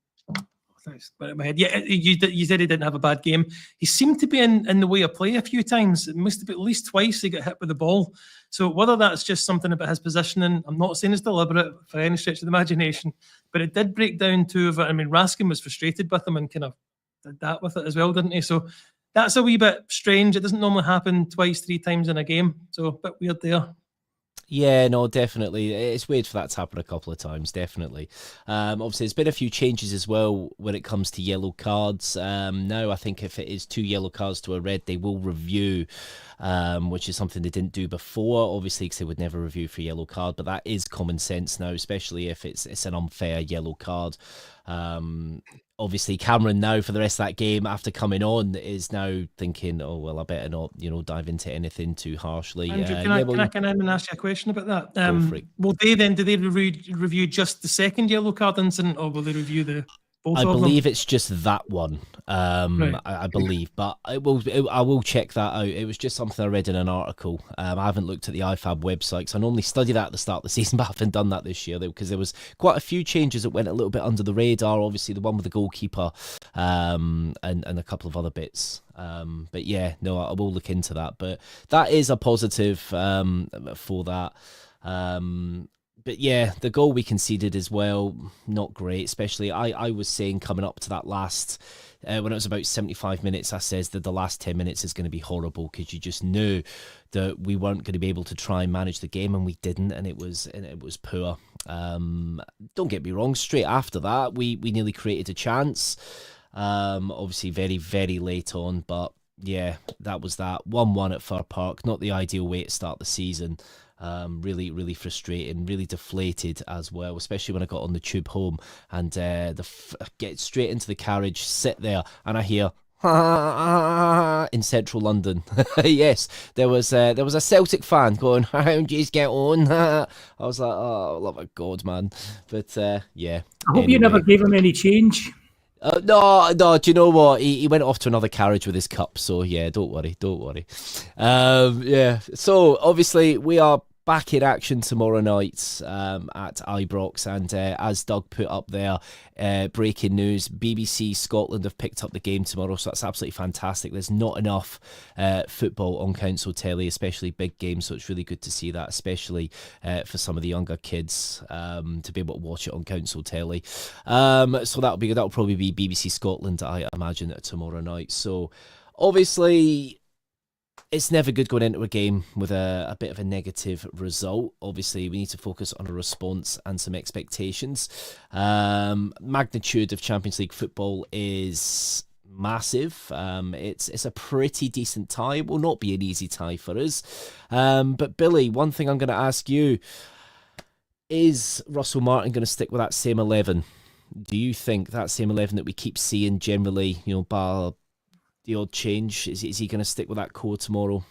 in my head. Yeah, you said he didn't have a bad game. He seemed to be in the way of play a few times. It must have been at least twice he got hit with the ball. So whether that's just something about his positioning, I'm not saying it's deliberate for any stretch of the imagination, but it did break down 2 of it. I mean, Raskin was frustrated with him and kind of did that with it as well, didn't he? So that's a wee bit strange. It doesn't normally happen 2-3 times in a game. So a bit weird there. Yeah, no, definitely. It's weird for that to happen a couple of times, definitely. Obviously, there's been a few changes as well when it comes to yellow cards. Now, I think if it is 2 yellow cards to a red, they will review, which is something they didn't do before, obviously, because they would never review for a yellow card. But that is common sense now, especially if it's an unfair yellow card. Obviously, Cameron now for the rest of that game after coming on is now thinking, oh, well, I better not, dive into anything too harshly. Andrew, can I ask you a question about that? Will they then, do they review just the second yellow card incident, or will they review the both of them? I believe it's just that one. Right. I believe, but I will check that out. It was just something I read in an article. I haven't looked at the IFAB website because I normally study that at the start of the season, but I haven't done that this year because there was quite a few changes that went a little bit under the radar. Obviously, the one with the goalkeeper, and a couple of other bits. But yeah, no, I will look into that. But that is a positive for that. But yeah, the goal we conceded as well, not great. Especially, I was saying coming up to that last, when it was about 75 minutes, I says that the last 10 minutes is going to be horrible because you just knew that we weren't going to be able to try and manage the game, and we didn't, and it was poor. Don't get me wrong, straight after that, we nearly created a chance. Obviously, very, very late on, but yeah, that was that. 1-1 at Fir Park, not the ideal way to start the season. Really, really frustrating, really deflated as well, especially when I got on the tube home and get straight into the carriage, sit there, and I hear in central London. Yes, there was a Celtic fan going, "How do you get on?" I was like, "Oh, love of God, man!" But yeah. I hope you never gave him any change. No. Do you know what? He went off to another carriage with his cup. So yeah, don't worry. Yeah. So obviously we are back in action tomorrow night at Ibrox, and as Doug put up there, breaking news: BBC Scotland have picked up the game tomorrow, so that's absolutely fantastic. There's not enough football on council telly, especially big games, so it's really good to see that, especially for some of the younger kids to be able to watch it on council telly. So that'll probably be BBC Scotland, I imagine, tomorrow night. So obviously, it's never good going into a game with a bit of a negative result. Obviously, we need to focus on a response and some expectations. Magnitude of Champions League football is massive. It's a pretty decent tie. It will not be an easy tie for us. But Billy, one thing I'm going to ask you, is Russell Martin going to stick with that same 11? Do you think that same 11 that we keep seeing generally, bar the odd change, is he going to stick with that core tomorrow?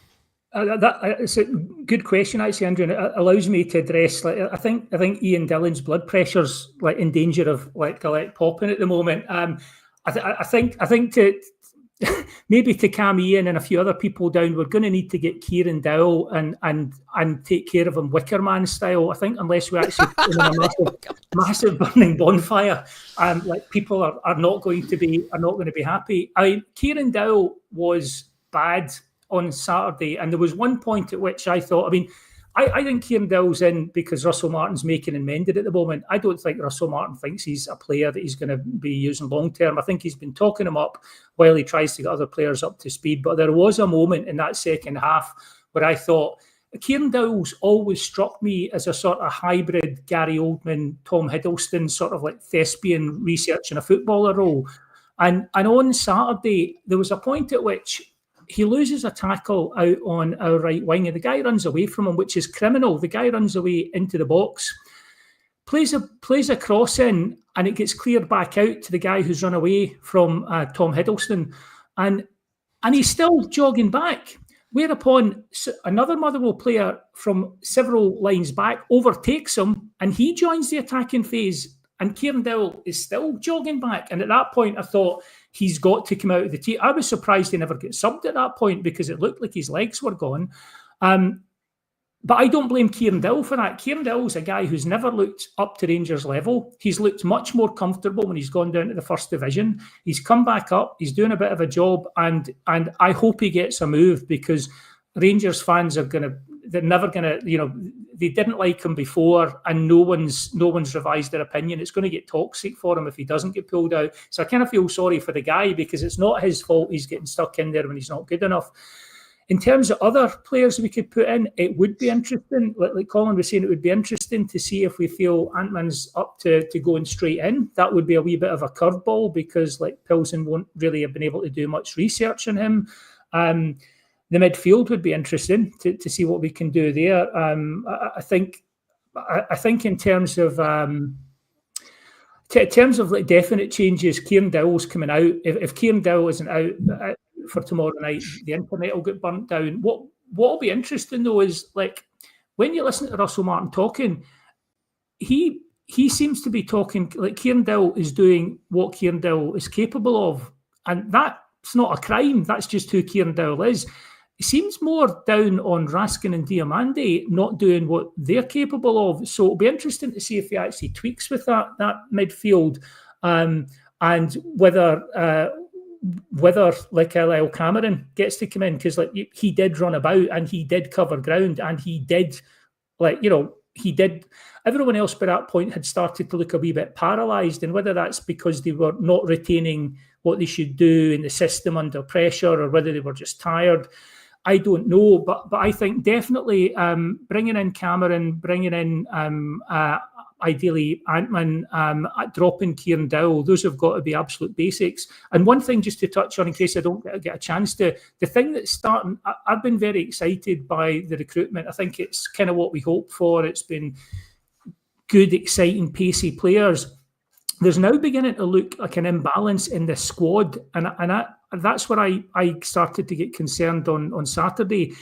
It's a good question, actually, Andrew, and it allows me to address. I think Ian Dillon's blood pressure's in danger of popping at the moment. I think to maybe to calm Ian and a few other people down, we're going to need to get Kieran Dowell and take care of him Wickerman style. I think unless we actually put him in a massive burning bonfire, people are not going to be happy. I mean, Kieran Dowell was bad on Saturday, and there was one point at which I thought, I think Kieran Dowell's in because Russell Martin's making and mended at the moment. I don't think Russell Martin thinks he's a player that he's going to be using long term. I think he's been talking him up while he tries to get other players up to speed. But there was a moment in that second half where I thought, Kieran Dowell's always struck me as a sort of hybrid Gary Oldman, Tom Hiddleston, sort of like thespian research in a footballer role. And on Saturday, there was a point at which he loses a tackle out on our right wing and the guy runs away from him, which is criminal. The guy runs away into the box, plays a cross in, and it gets cleared back out to the guy who's run away from Tom Hiddleston. And he's still jogging back. Whereupon another Motherwell player from several lines back overtakes him and he joins the attacking phase. And Kieran Dowell is still jogging back. And at that point, I thought he's got to come out of the team. I was surprised he never got subbed at that point because it looked like his legs were gone. But I don't blame Kieran Dowell for that. Kieran Dowell's a guy who's never looked up to Rangers level. He's looked much more comfortable when he's gone down to the first division. He's come back up. He's doing a bit of a job. And I hope he gets a move because Rangers fans they're never going to, they didn't like him before and no one's revised their opinion. It's going to get toxic for him if he doesn't get pulled out. So I kind of feel sorry for the guy because it's not his fault he's getting stuck in there when he's not good enough. In terms of other players we could put in, it would be interesting. Like Colin was saying, it would be interesting to see if we feel Ant-Man's up to going straight in. That would be a wee bit of a curveball because like Pilsen won't really have been able to do much research on him. The midfield would be interesting to see what we can do there. I think in terms of like definite changes, Kieran Dowell's coming out. If Kieran Dowell isn't out for tomorrow night, the internet will get burnt down. What will be interesting though is like when you listen to Russell Martin talking, he seems to be talking like Kieran Dowell is doing what Kieran Dowell is capable of, and that's not a crime. That's just who Kieran Dowell is. He seems more down on Raskin and Diamande not doing what they're capable of. So it'll be interesting to see if he actually tweaks with that midfield, and whether like Lyle Cameron gets to come in because like he did run about and he did cover ground and he did everyone else by that point had started to look a wee bit paralysed, and whether that's because they were not retaining what they should do in the system under pressure or whether they were just tired, I don't know. But I think definitely bringing in Cameron, bringing in ideally Ant-Man, dropping Kieran Dowell, those have got to be absolute basics. And one thing just to touch on in case I don't get a chance to, the thing that's starting, I've been very excited by the recruitment. I think it's kind of what we hoped for. It's been good, exciting, pacey players. There's now beginning to look like an imbalance in the squad. And that's where I started to get concerned on Saturday.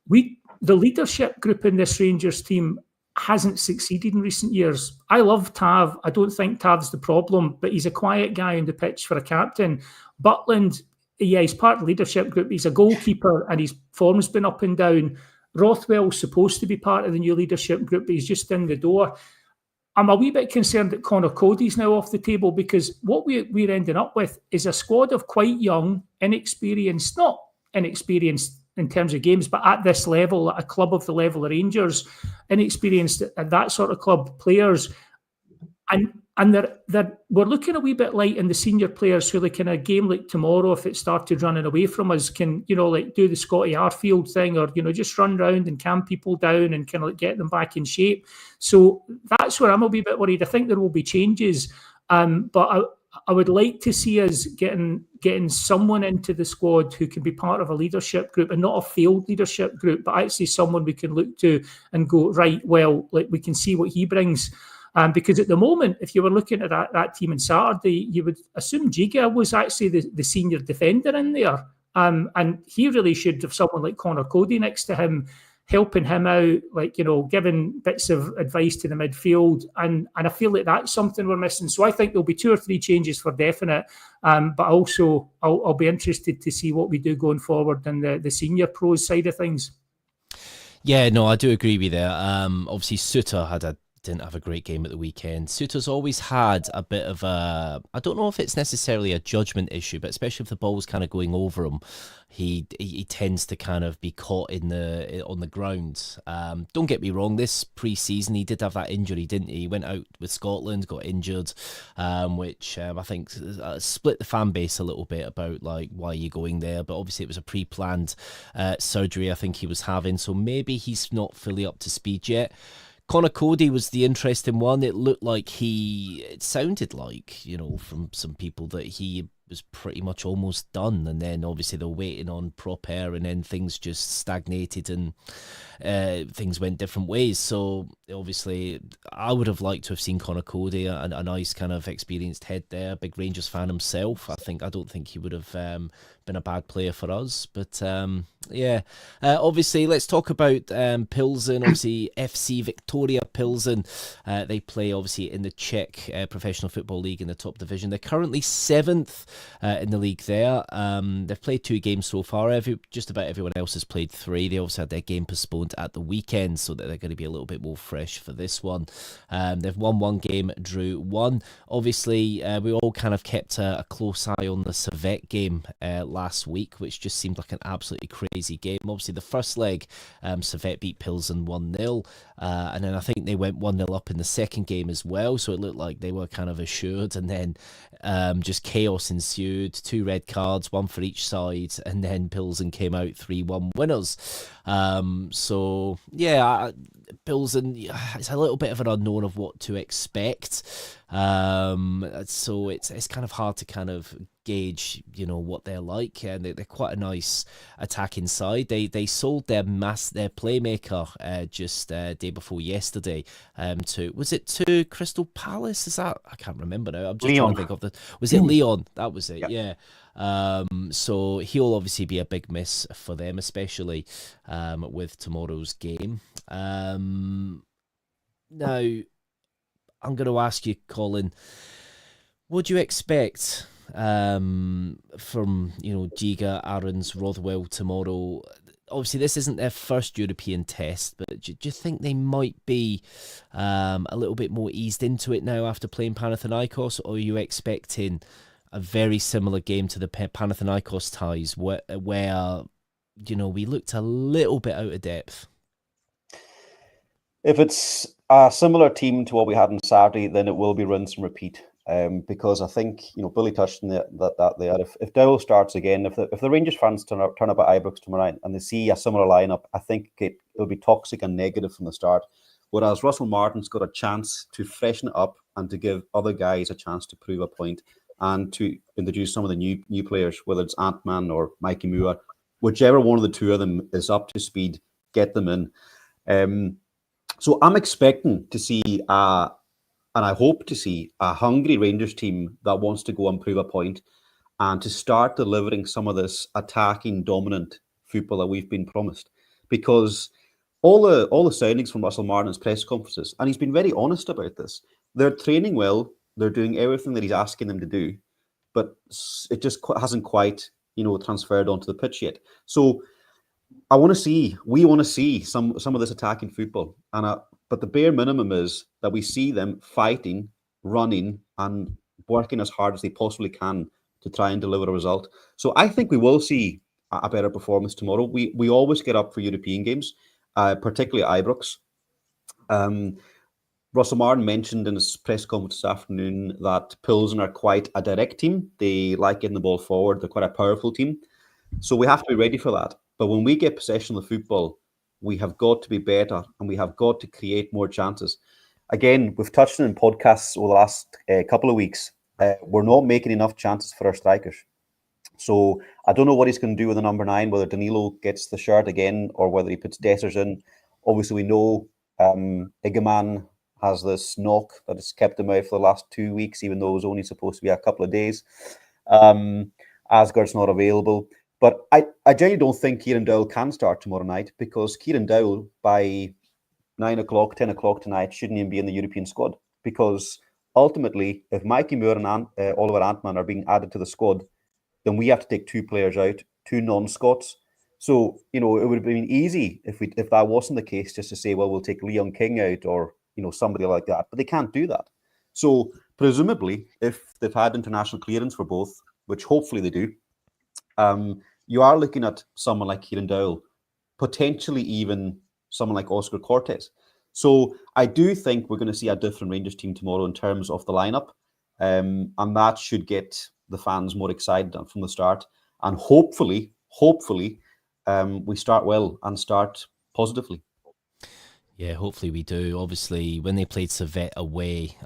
The leadership group in this Rangers team hasn't succeeded in recent years. I love Tav. I don't think Tav's the problem, but he's a quiet guy on the pitch for a captain. Butland, yeah, he's part of the leadership group. He's a goalkeeper and his form's been up and down. Rothwell's supposed to be part of the new leadership group, but he's just in the door. I'm a wee bit concerned that Connor Cody's now off the table because what we're ending up with is a squad of quite young, inexperienced, not inexperienced in terms of games, but at this level, at a club of the level of Rangers, inexperienced at that sort of club players. And we're looking a wee bit light in the senior players who, like in a game like tomorrow, if it started running away from us, can, like do the Scotty Arfield thing or, just run round and calm people down and kind of like get them back in shape. So that's where I'm a wee bit worried. I think there will be changes, but I would like to see us getting someone into the squad who can be part of a leadership group and not a failed leadership group, but actually someone we can look to and go, right, well, like we can see what he brings. Because at the moment, if you were looking at that team on Saturday, you would assume Giga was actually the senior defender in there. And he really should have someone like Connor Cody next to him, helping him out, like, giving bits of advice to the midfield. And I feel like that's something we're missing. So I think there'll be 2 or 3 changes for definite. But also, I'll be interested to see what we do going forward in the senior pros side of things. Yeah, no, I do agree with you there. Obviously, Suter had a didn't have a great game at the weekend. Souttar's always had a bit of a, I don't know if it's necessarily a judgment issue, but especially if the ball's kind of going over him, he tends to kind of be caught on the ground. Don't get me wrong, this pre-season he did have that injury, didn't he? He went out with Scotland, got injured, which I think split the fan base a little bit about like why are you going there. But obviously it was a pre-planned surgery I think he was having, so maybe he's not fully up to speed yet. Connor Cody was the interesting one. It sounded like, you know, from some people that he was pretty much almost done, and then obviously they're waiting on prop air, and then things just stagnated and things went different ways. So obviously I would have liked to have seen Connor Cody, a nice kind of experienced head there, big Rangers fan himself. I don't think he would have been a bad player for us, but obviously let's talk about Pilsen. Obviously FC Victoria Pilsen, they play obviously in the Czech Professional Football League in the top division. They're currently 7th in the league there. They've played 2 games so far. Just about everyone else has played 3. They also had their game postponed at the weekend, so that they're going to be a little bit more fresh for this one. They've won 1 game, drew 1. Obviously, we all kind of kept a close eye on the Servette game last week, which just seemed like an absolutely crazy game. Obviously, the first leg, Servette beat Pilsen 1-0, and then I think they went 1-0 up in the second game as well, so it looked like they were kind of assured, and then just chaos ensued. 2 red cards, 1 for each side, and then Pilsen came out 3-1 winners. So yeah, Pilsen, it's a little bit of an unknown of what to expect. So it's kind of hard to kind of gauge, you know, what they're like, and they're quite a nice attacking side. They sold their playmaker just day before yesterday to Crystal Palace? Is that, I can't remember now. I'm just Leon. trying to think of was it Leon? That was it. Yep. Yeah. So he'll obviously be a big miss for them, especially with tomorrow's game. Now I'm going to ask you, Colin, what do you expect from, you know, Giga, Aarons, Rothwell tomorrow? Obviously, this isn't their first European test, but do you think they might be a little bit more eased into it now after playing Panathinaikos, or are you expecting a very similar game to the Panathinaikos ties where you know, we looked a little bit out of depth? If it's a similar team to what we had on Saturday, then it will be rinse and repeat. Because I think, you know, Billy touched on that there. If Dowell starts again, if the Rangers fans turn up at Ibrox tomorrow night and they see a similar lineup, I think it'll be toxic and negative from the start. Whereas Russell Martin's got a chance to freshen it up and to give other guys a chance to prove a point and to introduce some of the new players, whether it's Ant-Man or Mikey Moore, whichever one of the two of them is up to speed, get them in. So I'm expecting to see, and I hope to see, a hungry Rangers team that wants to go and prove a point and to start delivering some of this attacking, dominant football that we've been promised. Because all the soundings from Russell Martin's press conferences, and he's been very honest about this, they're training well, they're doing everything that he's asking them to do, but it just hasn't quite, you know, transferred onto the pitch yet. So we want to see some of this attacking football, but the bare minimum is that we see them fighting, running, and working as hard as they possibly can to try and deliver a result. So I think we will see a better performance tomorrow. We always get up for European games, particularly at Ibrox. Russell Martin mentioned in his press conference this afternoon that Pilsen are quite a direct team. They like getting the ball forward. They're quite a powerful team. So we have to be ready for that. But when we get possession of the football, we have got to be better and we have got to create more chances. Again, we've touched on in podcasts over the last couple of weeks. We're not making enough chances for our strikers. So I don't know what he's going to do with the number 9, whether Danilo gets the shirt again or whether he puts Dessers in. Obviously, we know Igaman has this knock that has kept him out for the last 2 weeks, even though it was only supposed to be a couple of days. Asgard's not available. But I genuinely don't think Kieran Dowell can start tomorrow night, because Kieran Dowell, by 9 o'clock, 10 o'clock tonight, shouldn't even be in the European squad. Because ultimately, if Mikey Moore and Oliver Antman are being added to the squad, then we have to take 2 players out, 2 non-Scots. So, you know, it would have been easy if that wasn't the case, just to say, well, we'll take Leon King out or somebody like that. But they can't do that. So presumably, if they've had international clearance for both, which hopefully they do, you are looking at someone like Kieran Dowell, potentially even someone like Oscar Cortez. So I do think we're going to see a different Rangers team tomorrow in terms of the lineup, and that should get the fans more excited from the start. And hopefully, we start well and start positively. Yeah, hopefully we do. Obviously, when they played Servette away,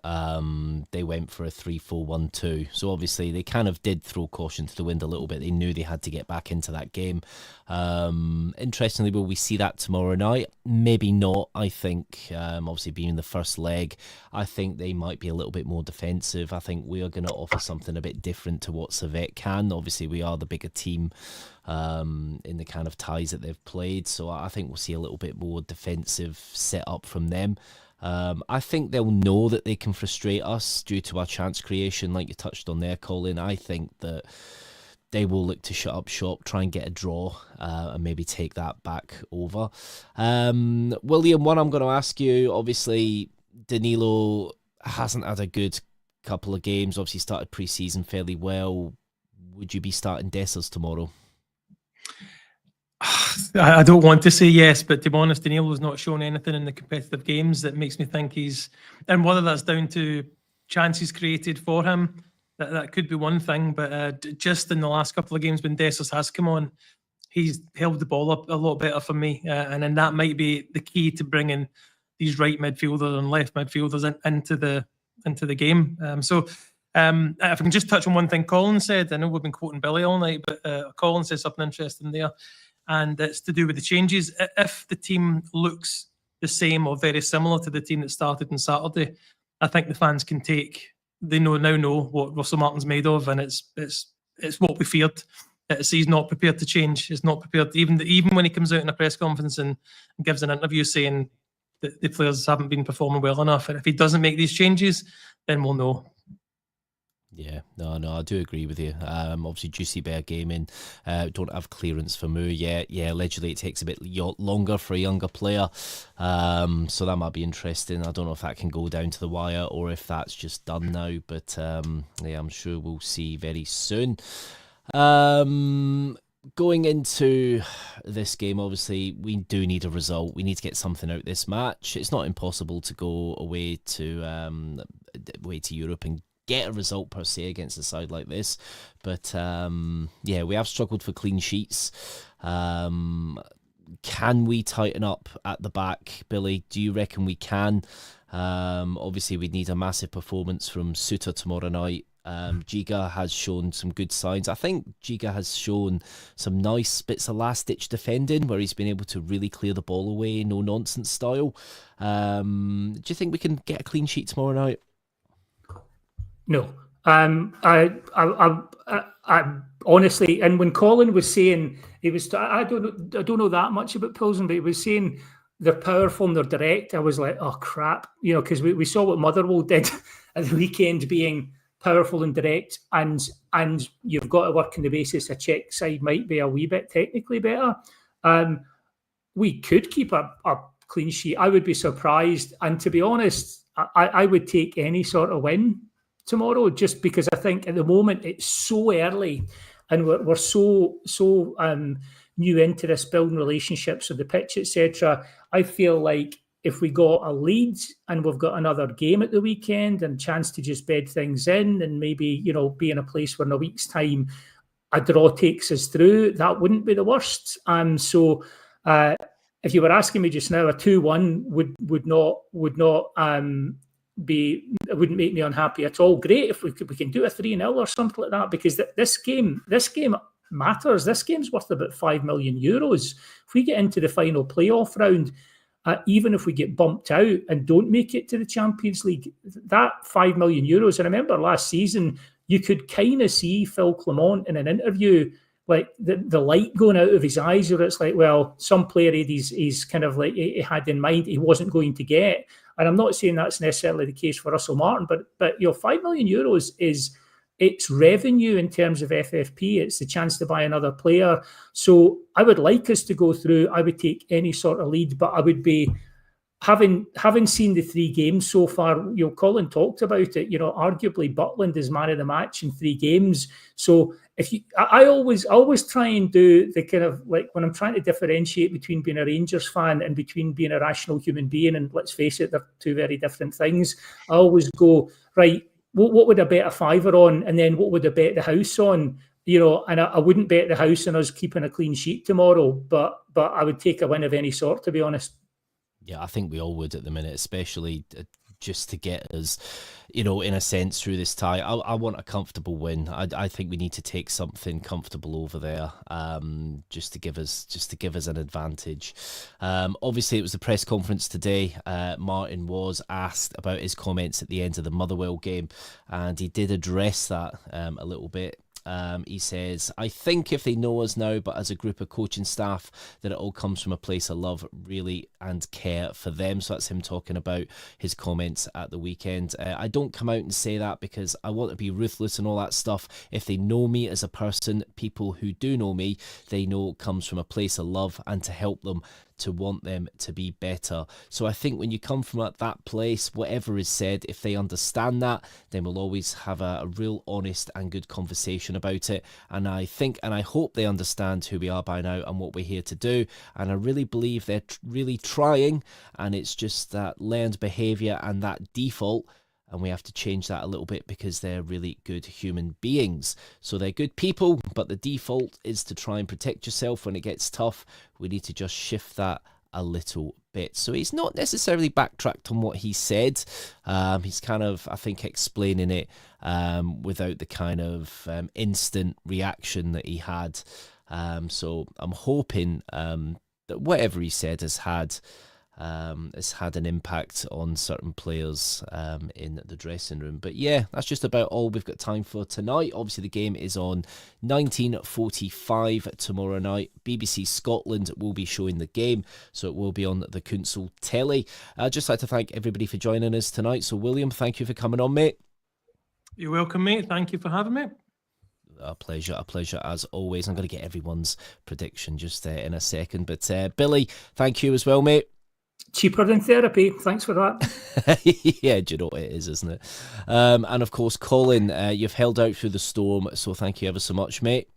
they went for a 3-4-1-2. So obviously, they kind of did throw caution to the wind a little bit. They knew they had to get back into that game. Interestingly, will we see that tomorrow night? Maybe not. I think, obviously, being the first leg, I think they might be a little bit more defensive. I think we are going to offer something a bit different to what Servette can. Obviously, we are the bigger team in the kind of ties that they've played. So I think we'll see a little bit more defensive set up from them. I think they'll know that they can frustrate us due to our chance creation, like you touched on there, Colin. I think that they will look to shut up shop, try and get a draw, and maybe take that back over. William, one I'm going to ask you, obviously, Danilo hasn't had a good couple of games, obviously started pre-season fairly well. Would you be starting Dessers tomorrow? I don't want to say yes, but to be honest, Danilo's not shown anything in the competitive games that makes me think he's... And whether that's down to chances created for him, that could be one thing, but just in the last couple of games when Dessers has come on, he's held the ball up a lot better for me, and then that might be the key to bringing these right midfielders and left midfielders into the game. If I can just touch on one thing Colin said, I know we've been quoting Billy all night, but Colin said something interesting there, and it's to do with the changes. If the team looks the same or very similar to the team that started on Saturday, I think the fans can take... They now know what Russell Martin's made of, and it's what we feared. He's not prepared to change. He's not prepared, even when he comes out in a press conference and gives an interview saying that the players haven't been performing well enough. And if he doesn't make these changes, then we'll know. Yeah, no, I do agree with you. Obviously, Juicy Bear Gaming don't have clearance for Moo yet. Yeah, allegedly it takes a bit longer for a younger player, so that might be interesting. I don't know if that can go down to the wire or if that's just done now, but yeah, I'm sure we'll see very soon. Going into this game, obviously, we do need a result. We need to get something out this match. It's not impossible to go away to Europe and get a result per se against a side like this, but yeah, we have struggled for clean sheets. Can we tighten up at the back, Billy? Do you reckon we can? Obviously, we need a massive performance from Suter tomorrow night. Giga has shown some good signs. I think Giga has shown some nice bits of last-ditch defending where he's been able to really clear the ball away, no-nonsense style. Do you think we can get a clean sheet tomorrow night? No. I honestly, and when Colin was saying I don't know that much about Pilsen, but he was saying they're powerful and they're direct. I was like, oh crap, because we saw what Motherwell did at the weekend, being powerful and direct, and you've got to work on the basis a Czech side might be a wee bit technically better. We could keep a clean sheet. I would be surprised, and to be honest, I would take any sort of win tomorrow, just because I think at the moment it's so early and we're so new into this, building relationships with the pitch, etc. I feel like if we got a lead and we've got another game at the weekend and chance to just bed things in and maybe, be in a place where in a week's time a draw takes us through, that wouldn't be the worst. So if you were asking me just now, a 2-1 would not it wouldn't make me unhappy at all. Great if we can do a 3-0 or something like that, because this game matters. This game's worth about €5 million. If we get into the final playoff round, even if we get bumped out and don't make it to the Champions League, that €5 million. And I remember last season, you could kind of see Phil Clement in an interview, like the light going out of his eyes, where it's like, well, some player he's kind of like he had in mind he wasn't going to get. And I'm not saying that's necessarily the case for Russell Martin, but €5 million is it's revenue in terms of FFP. It's the chance to buy another player. So I would like us to go through. I would take any sort of lead, but I would be having seen the 3 games so far, Colin talked about it. Arguably Butland is man of the match in 3 games. So I always try and do the kind of like when I'm trying to differentiate between being a Rangers fan and between being a rational human being. And let's face it, they're 2 very different things. I always go, right, what would I bet a fiver on, and then what would I bet the house on? And I wouldn't bet the house on us keeping a clean sheet tomorrow, but I would take a win of any sort, to be honest. Yeah, I think we all would at the minute, especially just to get us, in a sense through this tie. I want a comfortable win. I think we need to take something comfortable over there, just to give us an advantage. Obviously, it was the press conference today. Martin was asked about his comments at the end of the Motherwell game, and he did address that a little bit. He says, I think if they know us now, but as a group of coaching staff, that it all comes from a place of love, really, and care for them. So that's him talking about his comments at the weekend. I don't come out and say that because I want to be ruthless and all that stuff. If they know me as a person, people who do know me, they know it comes from a place of love and to help them, to want them to be better. So I think when you come from that place, whatever is said, if they understand that, then we'll always have a real honest and good conversation about it. And I think and I hope they understand who we are by now and what we're here to do. And I really believe they're really trying, and it's just that learned behaviour and that default. And we have to change that a little bit because they're really good human beings. So they're good people, but the default is to try and protect yourself when it gets tough. We need to just shift that a little bit. So he's not necessarily backtracked on what he said. He's kind of, I think, explaining it without the kind of instant reaction that he had. So I'm hoping that whatever he said has had an impact on certain players in the dressing room. But yeah, that's just about all we've got time for tonight. Obviously, the game is on 19:45 tomorrow night. BBC Scotland will be showing the game, so it will be on the Council telly. I'd just like to thank everybody for joining us tonight. So, William, thank you for coming on, mate. You're welcome, mate. Thank you for having me. A pleasure as always. I'm going to get everyone's prediction just in a second. But Billy, thank you as well, mate. Cheaper than therapy. Thanks for that. Yeah, do you know what it is, isn't it? And of course, Colin, you've held out through the storm, so thank you ever so much, mate.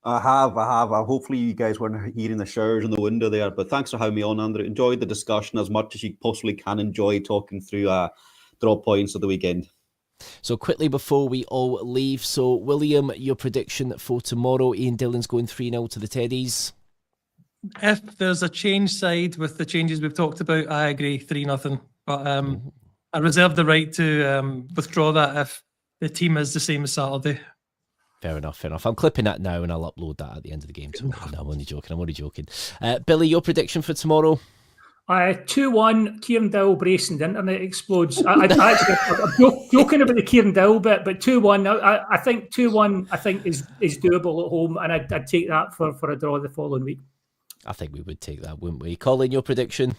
I have. Hopefully you guys weren't hearing the showers in the window there, but thanks for having me on, Andrew. Enjoyed the discussion as much as you possibly can enjoy talking through draw points of the weekend. So quickly before we all leave, so William, your prediction for tomorrow. Ian Dillon's going 3-0 to the Teddies. If there's a change side with the changes we've talked about, I agree, 3-0. But I reserve the right to withdraw that if the team is the same as Saturday. Fair enough. I'm clipping that now and I'll upload that at the end of the game. No, I'm only joking. Billy, your prediction for tomorrow? 2-1, Kieran Dowell bracing, the internet explodes. I'm joking about the Kieran Dowell bit, but 2-1, I think 2-1 is doable at home, and I'd take that for a draw the following week. I think we would take that, wouldn't we? Colin, your prediction?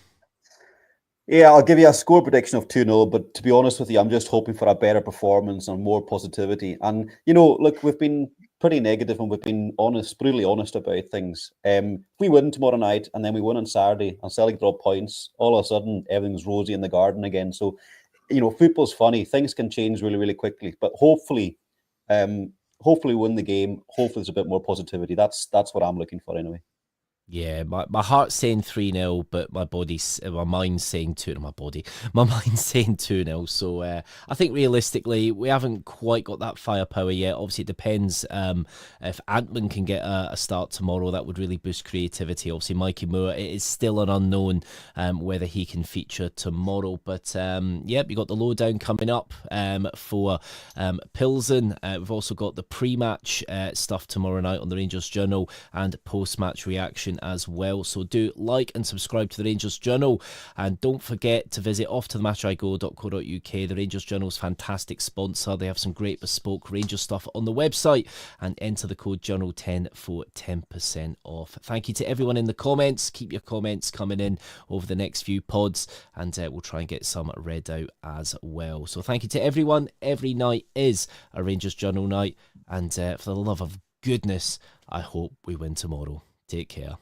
Yeah, I'll give you a score prediction of 2-0, but to be honest with you, I'm just hoping for a better performance and more positivity. And, look, we've been pretty negative and we've been brutally honest about things. We win tomorrow night and then we win on Saturday and Celtic drop points. All of a sudden, everything's rosy in the garden again. So, football's funny. Things can change really, really quickly. But hopefully win the game. Hopefully there's a bit more positivity. That's what I'm looking for anyway. Yeah, my heart's saying 3-0, but my mind's saying 2-0. So I think realistically, we haven't quite got that firepower yet. Obviously, it depends if Antman can get a start tomorrow. That would really boost creativity. Obviously, Mikey Moore, it is still an unknown whether he can feature tomorrow. But you got the lowdown coming up for Pilsen. We've also got the pre-match stuff tomorrow night on the Rangers Journal and post-match reaction as well. So do like and subscribe to the Rangers Journal, and don't forget to visit offtothematchigo.co.uk. The Rangers Journal's fantastic sponsor. They have some great bespoke Rangers stuff on the website, and enter the code Journal10 for 10% off. Thank you to everyone in the comments. Keep your comments coming in over the next few pods, and we'll try and get some read out as well. So thank you to everyone. Every night is a Rangers Journal night, and for the love of goodness, I hope we win tomorrow. Take care.